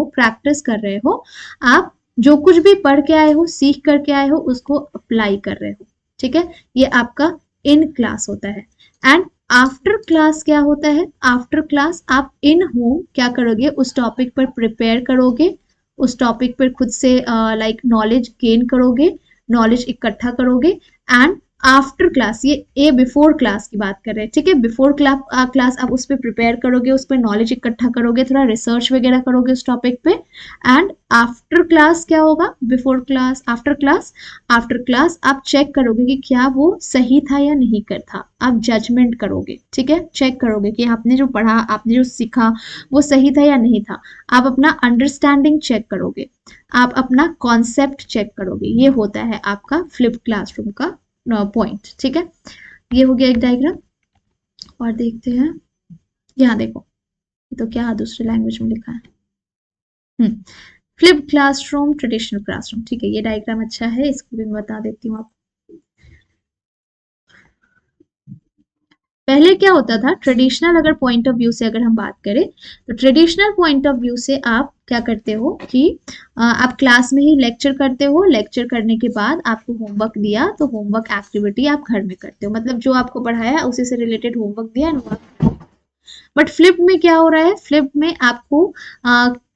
प्रैक्टिस कर रहे हो, आप जो कुछ भी पढ़ के आए हो, सीख करके आए हो, उसको अप्लाई कर रहे हो, ठीक है। ये आपका इन क्लास होता है। एंड आफ्टर क्लास क्या होता है, आफ्टर क्लास आप इन होम क्या करोगे, उस टॉपिक पर प्रिपेयर करोगे, उस टॉपिक पर खुद से लाइक नॉलेज गेन करोगे, नॉलेज इकट्ठा करोगे, एंड आफ्टर क्लास, ये ए बिफोर क्लास की बात कर रहे हैं, ठीक है। बिफोर क्लास आप उस पर प्रिपेयर करोगे, उस पर नॉलेज इकट्ठा करोगे, थोड़ा रिसर्च वगैरह करोगे उस टॉपिक पे। एंड आफ्टर क्लास क्या होगा? Before class, after class. After class आप चेक करोगे कि क्या वो सही था या नहीं कर था, आप जजमेंट करोगे, ठीक है। चेक करोगे कि आपने जो पढ़ा, आपने जो सीखा वो सही था या नहीं था। आप अपना अंडरस्टैंडिंग चेक करोगे, आप अपना कॉन्सेप्ट चेक करोगे। ये होता है आपका फ्लिप क्लासरूम का पॉइंट, ठीक है। ये हो गया एक डायग्राम। और देखते हैं, यहाँ देखो, ये तो क्या दूसरे लैंग्वेज में लिखा है। फ्लिप क्लासरूम, ट्रेडिशनल क्लासरूम, ठीक है। ये डायग्राम अच्छा है, इसको भी मैं बता देती हूँ आपको। पहले क्या होता था, ट्रेडिशनल अगर पॉइंट ऑफ व्यू से अगर हम बात करें, तो ट्रेडिशनल पॉइंट ऑफ व्यू से आप क्या करते हो कि आप क्लास में ही लेक्चर करते हो, लेक्चर करने के बाद आपको होमवर्क दिया तो होमवर्क एक्टिविटी आप घर में करते हो, मतलब जो आपको पढ़ाया उसी से रिलेटेड होमवर्क दिया। बट फ्लिप में क्या हो रहा है, फ्लिप में आपको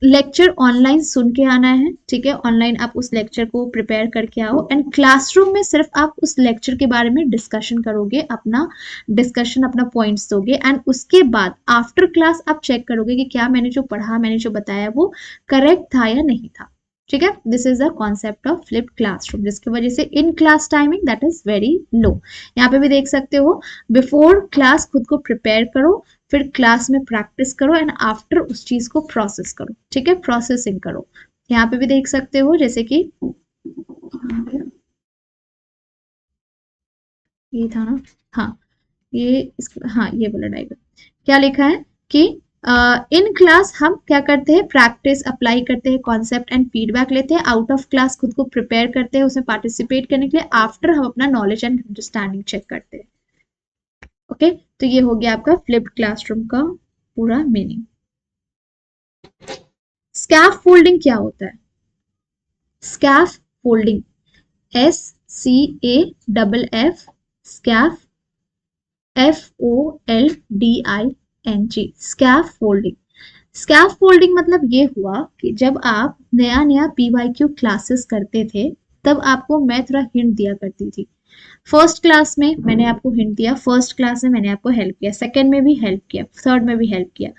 लेक्चर ऑनलाइन सुन के आना है, ठीक है। ऑनलाइन आप उस लेक्चर को प्रिपेयर करके आओ, एंड क्लासरूम में सिर्फ आप उस लेक्चर के बारे में डिस्कशन करोगे, अपना डिस्कशन, अपना पॉइंट्स दोगे, एंड उसके बाद आफ्टर क्लास आप चेक करोगे कि क्या मैंने जो पढ़ा, मैंने जो बताया वो करेक्ट था या नहीं था, ठीक है। This is the concept of flip classroom, जिसकी वजह से in class timing that is very low. यहाँ पे भी देख सकते हो, बिफोर क्लास खुद को प्रिपेयर करो, फिर क्लास में प्रैक्टिस करो, एंड आफ्टर उस चीज को प्रोसेस करो, ठीक है, प्रोसेसिंग करो। यहाँ पे भी देख सकते हो, जैसे कि ये था ना, हाँ, हाँ ये वाला डायग्राम क्या लिखा है कि इन क्लास हम क्या करते हैं, प्रैक्टिस अप्लाई करते हैं, कॉन्सेप्ट एंड फीडबैक लेते हैं। आउट ऑफ क्लास खुद को प्रिपेयर करते हैं उसमें पार्टिसिपेट करने के लिए। आफ्टर हम अपना नॉलेज एंड अंडरस्टैंडिंग चेक करते हैं। ओके, तो ये हो गया आपका फ्लिप्ड क्लासरूम का पूरा मीनिंग। स्कैफ फोल्डिंग क्या होता है? Scaffolding, SCAFF, scaff, FOLDING, scaffolding. Scaffolding मतलब ये हुआ कि जब आप नया नया PYQ क्लासेस करते थे, तब आपको मैं थोड़ा हिंट दिया करती थी। फर्स्ट क्लास में मैंने आपको हिंट दिया, फर्स्ट क्लास में मैंने आपको हेल्प किया, सेकंड में भी हेल्प किया, थर्ड में भी हेल्प किया।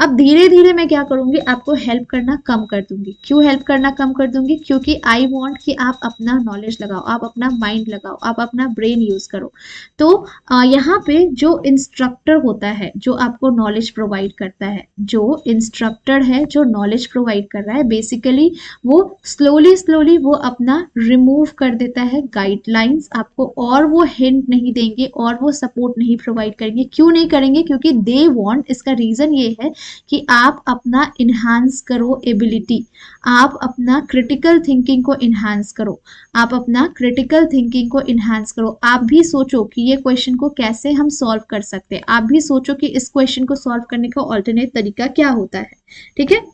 अब धीरे धीरे मैं क्या करूंगी, आपको हेल्प करना कम कर दूंगी। क्यों हेल्प करना कम कर दूंगी? क्योंकि आई वांट कि आप अपना नॉलेज लगाओ, आप अपना माइंड लगाओ, आप अपना ब्रेन यूज करो। तो यहाँ पे जो इंस्ट्रक्टर होता है, जो आपको नॉलेज प्रोवाइड करता है, जो इंस्ट्रक्टर है जो नॉलेज प्रोवाइड कर रहा है, बेसिकली वो स्लोली स्लोली वो अपना रिमूव कर देता है गाइडलाइंस आपको, और वो हिंट नहीं देंगे और वो सपोर्ट नहीं प्रोवाइड करेंगे। क्यों नहीं करेंगे? क्योंकि दे वांट, इसका रीजन ये है कि आप अपना इन्हांस करो एबिलिटी, आप अपना क्रिटिकल थिंकिंग को इन्हांस करो, आप अपना क्रिटिकल थिंकिंग को इन्हांस करो। आप भी सोचो कि ये क्वेश्चन को कैसे हम सॉल्व कर सकते हैं, आप भी सोचो कि इस क्वेश्चन को सॉल्व करने का ऑल्टरनेट तरीका क्या होता है, ठीक है।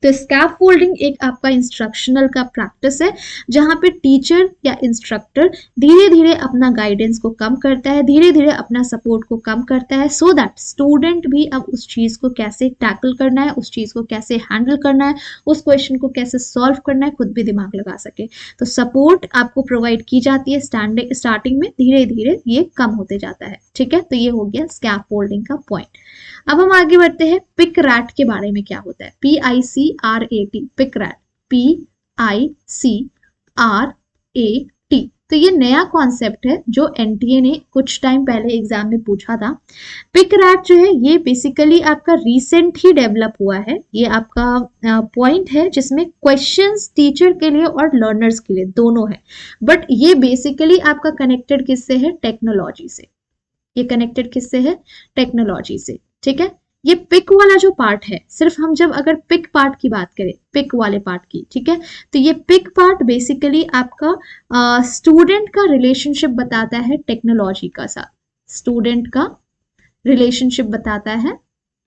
तो स्कैफोल्डिंग एक आपका इंस्ट्रक्शनल का प्रैक्टिस है, जहां पे टीचर या इंस्ट्रक्टर धीरे धीरे अपना गाइडेंस को कम करता है, धीरे धीरे अपना सपोर्ट को कम करता है, सो दैट स्टूडेंट भी अब उस चीज को कैसे टैकल करना है, उस चीज को कैसे हैंडल करना है, उस क्वेश्चन को कैसे सॉल्व करना है, खुद भी दिमाग लगा सके। तो सपोर्ट आपको प्रोवाइड की जाती है स्टार्टिंग में, धीरे धीरे ये कम होते जाता है, ठीक है। तो ये हो गया स्कैफोल्डिंग का पॉइंट। अब हम आगे बढ़ते हैं, पिक रैट के बारे में क्या होता है। PICRAT, pic rat, PICRAT। तो ये नया कॉन्सेप्ट है जो NTA ने कुछ टाइम पहले एग्जाम में पूछा था। पिक रैट जो है ये बेसिकली आपका रिसेंट ही डेवलप हुआ है। ये आपका पॉइंट है जिसमें क्वेश्चंस टीचर के लिए और लर्नर्स के लिए दोनों है, बट ये बेसिकली आपका कनेक्टेड किससे है? टेक्नोलॉजी से। ये कनेक्टेड किससे है? टेक्नोलॉजी से, ठीक है। ये पिक वाला जो पार्ट है, सिर्फ हम जब अगर पिक पार्ट की बात करें, पिक वाले पार्ट की, ठीक है, तो ये पिक पार्ट बेसिकली आपका स्टूडेंट का रिलेशनशिप बताता है टेक्नोलॉजी का साथ। स्टूडेंट का रिलेशनशिप बताता है,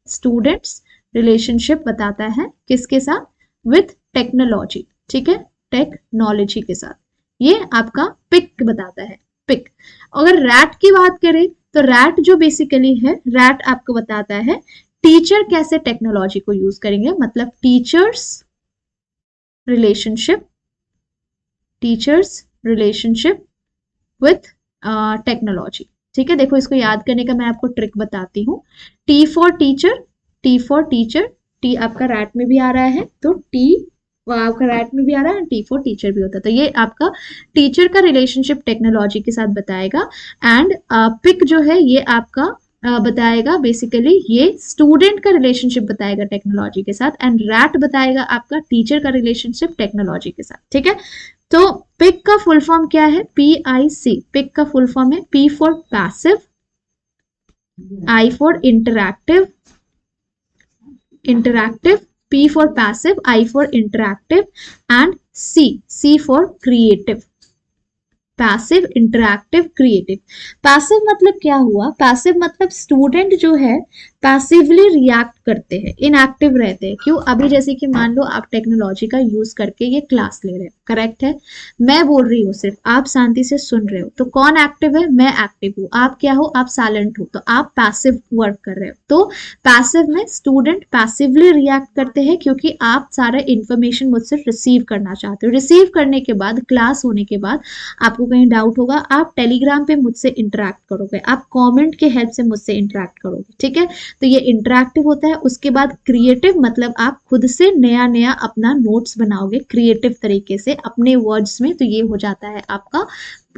स्टूडेंट्स रिलेशनशिप बताता है किसके साथ? विथ टेक्नोलॉजी, ठीक है, टेक्नोलॉजी के साथ। ये आपका पिक बताता है, पिक। अगर रैट की बात करें तो रैट जो बेसिकली है, रैट आपको बताता है टीचर कैसे टेक्नोलॉजी को यूज करेंगे, मतलब टीचर्स रिलेशनशिप विथ टेक्नोलॉजी। ठीक है, देखो इसको याद करने का मैं आपको ट्रिक बताती हूँ। T for teacher, T for teacher, T आपका रैट में भी आ रहा है, तो टी आपका रैट में भी आ रहा है, टी फॉर टीचर भी होता है, तो ये आपका टीचर का रिलेशनशिप टेक्नोलॉजी के साथ बताएगा। एंड पिक जो है ये आपका बताएगा बेसिकली ये स्टूडेंट का रिलेशनशिप बताएगा टेक्नोलॉजी के साथ, एंड रैट बताएगा आपका टीचर का रिलेशनशिप टेक्नोलॉजी के साथ। ठीक है, तो पिक का फुल फॉर्म क्या है? PIC। पिक का फुल फॉर्म है P for passive, I for interactive, P for passive, I for interactive, and C for creative। Passive, interactive, creative. Passive मतलब क्या हुआ? पैसिव मतलब स्टूडेंट जो है पैसिवली रिएक्ट करते हैं, इनएक्टिव रहते हैं। क्यों? अभी जैसे कि मान लो आप टेक्नोलॉजी का यूज करके ये क्लास ले रहे हो, करेक्ट है, मैं बोल रही हूँ सिर्फ, आप शांति से सुन रहे हो, तो कौन एक्टिव है? मैं एक्टिव हूँ। आप क्या हो? आप साइलेंट हो, तो आप पैसिव वर्क कर रहे हो। तो पैसिव में स्टूडेंट पैसिवली रिएक्ट करते हैं क्योंकि आप सारा इंफॉर्मेशन मुझसे रिसीव करना चाहते हो। रिसीव करने के बाद, क्लास होने के बाद आपको कहीं डाउट होगा, आप टेलीग्राम पे मुझसे इंटरेक्ट करोगे, आप कमेंट के हेल्प से मुझसे इंटरेक्ट करोगे। ठीक है, तो ये इंटरेक्टिव होता है। उसके बाद क्रिएटिव मतलब आप खुद से नया नया अपना नोट्स बनाओगे क्रिएटिव तरीके से अपने वर्ड्स में, तो ये हो जाता है आपका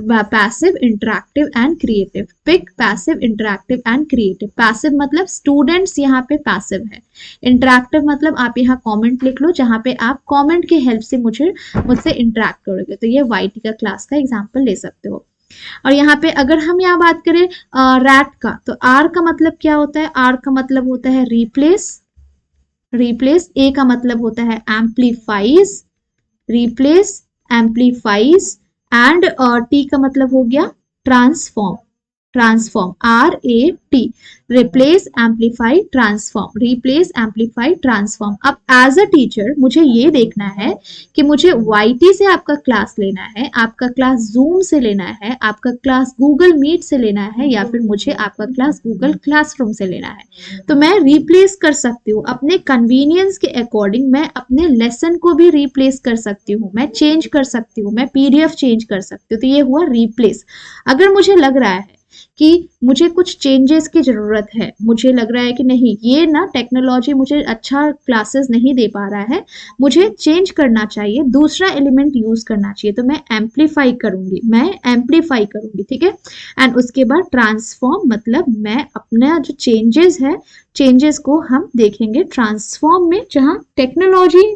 passive, interactive and creative. Pic passive, interactive and creative. Passive मतलब स्टूडेंट्स यहाँ पे पैसिव है, इंटरेक्टिव मतलब आप यहाँ कमेंट लिख लो जहाँ पे आप कमेंट के हेल्प से मुझसे इंटरेक्ट करोगे। तो ये YT का क्लास का एग्जाम्पल ले सकते हो। और यहाँ पे अगर हम यहाँ बात करें रैट का, तो R का मतलब क्या होता है? R का मतलब होता है रिप्लेस, रिप्लेस। A का मतलब होता है amplifies, replace, amplifies. And T का मतलब हो गया transform, transform, RAT, replace, amplify, transform, replace, amplify, transform. अब एज अ टीचर मुझे ये देखना है कि मुझे YT से आपका क्लास लेना है, आपका क्लास जूम से लेना है, आपका क्लास गूगल मीट से लेना है, या फिर मुझे आपका क्लास गूगल क्लासरूम से लेना है। तो मैं रिप्लेस कर सकती हूँ अपने कन्वीनियंस के अकॉर्डिंग, मैं अपने लेसन को भी रिप्लेस कर सकती हूँ, मैं चेंज कर सकती हूँ, मैं PDF चेंज कर सकती हूँ। तो ये हुआ रिप्लेस। अगर मुझे लग रहा है कि मुझे कुछ चेंजेस की जरूरत है, मुझे लग रहा है कि नहीं ये ना टेक्नोलॉजी मुझे अच्छा क्लासेस नहीं दे पा रहा है, मुझे चेंज करना चाहिए, दूसरा एलिमेंट यूज करना चाहिए, तो मैं एम्पलीफाई करूंगी, मैं एम्पलीफाई करूंगी। ठीक है, एंड उसके बाद ट्रांसफॉर्म मतलब मैं अपना जो चेंजेस है, चेंजेस को हम देखेंगे ट्रांसफॉर्म में, जहां टेक्नोलॉजी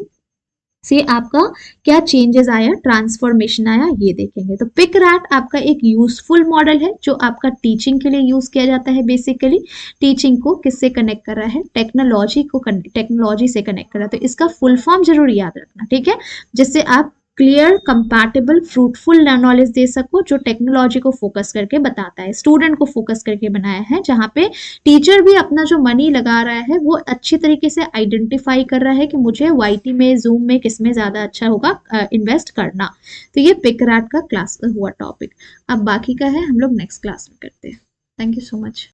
से आपका क्या चेंजेस आया, ट्रांसफॉर्मेशन आया, ये देखेंगे। तो पिक रैट आपका एक यूजफुल मॉडल है जो आपका टीचिंग के लिए यूज किया जाता है। बेसिकली टीचिंग को किससे कनेक्ट कर रहा है? टेक्नोलॉजी को, टेक्नोलॉजी से कनेक्ट कर रहा है। तो इसका फुल फॉर्म जरूर याद रखना, ठीक है, जिससे आप क्लियर, कंपैटिबल, फ्रूटफुल नॉलेज दे सको, जो टेक्नोलॉजी को फोकस करके बताता है, स्टूडेंट को फोकस करके बनाया है, जहाँ पे टीचर भी अपना जो मनी लगा रहा है वो अच्छी तरीके से आइडेंटिफाई कर रहा है कि मुझे YT में, जूम में किस में ज्यादा अच्छा होगा इन्वेस्ट करना। तो ये पिक रैट का क्लास हुआ टॉपिक। अब बाकी का है हम लोग नेक्स्ट क्लास में करते हैं। Thank you so much.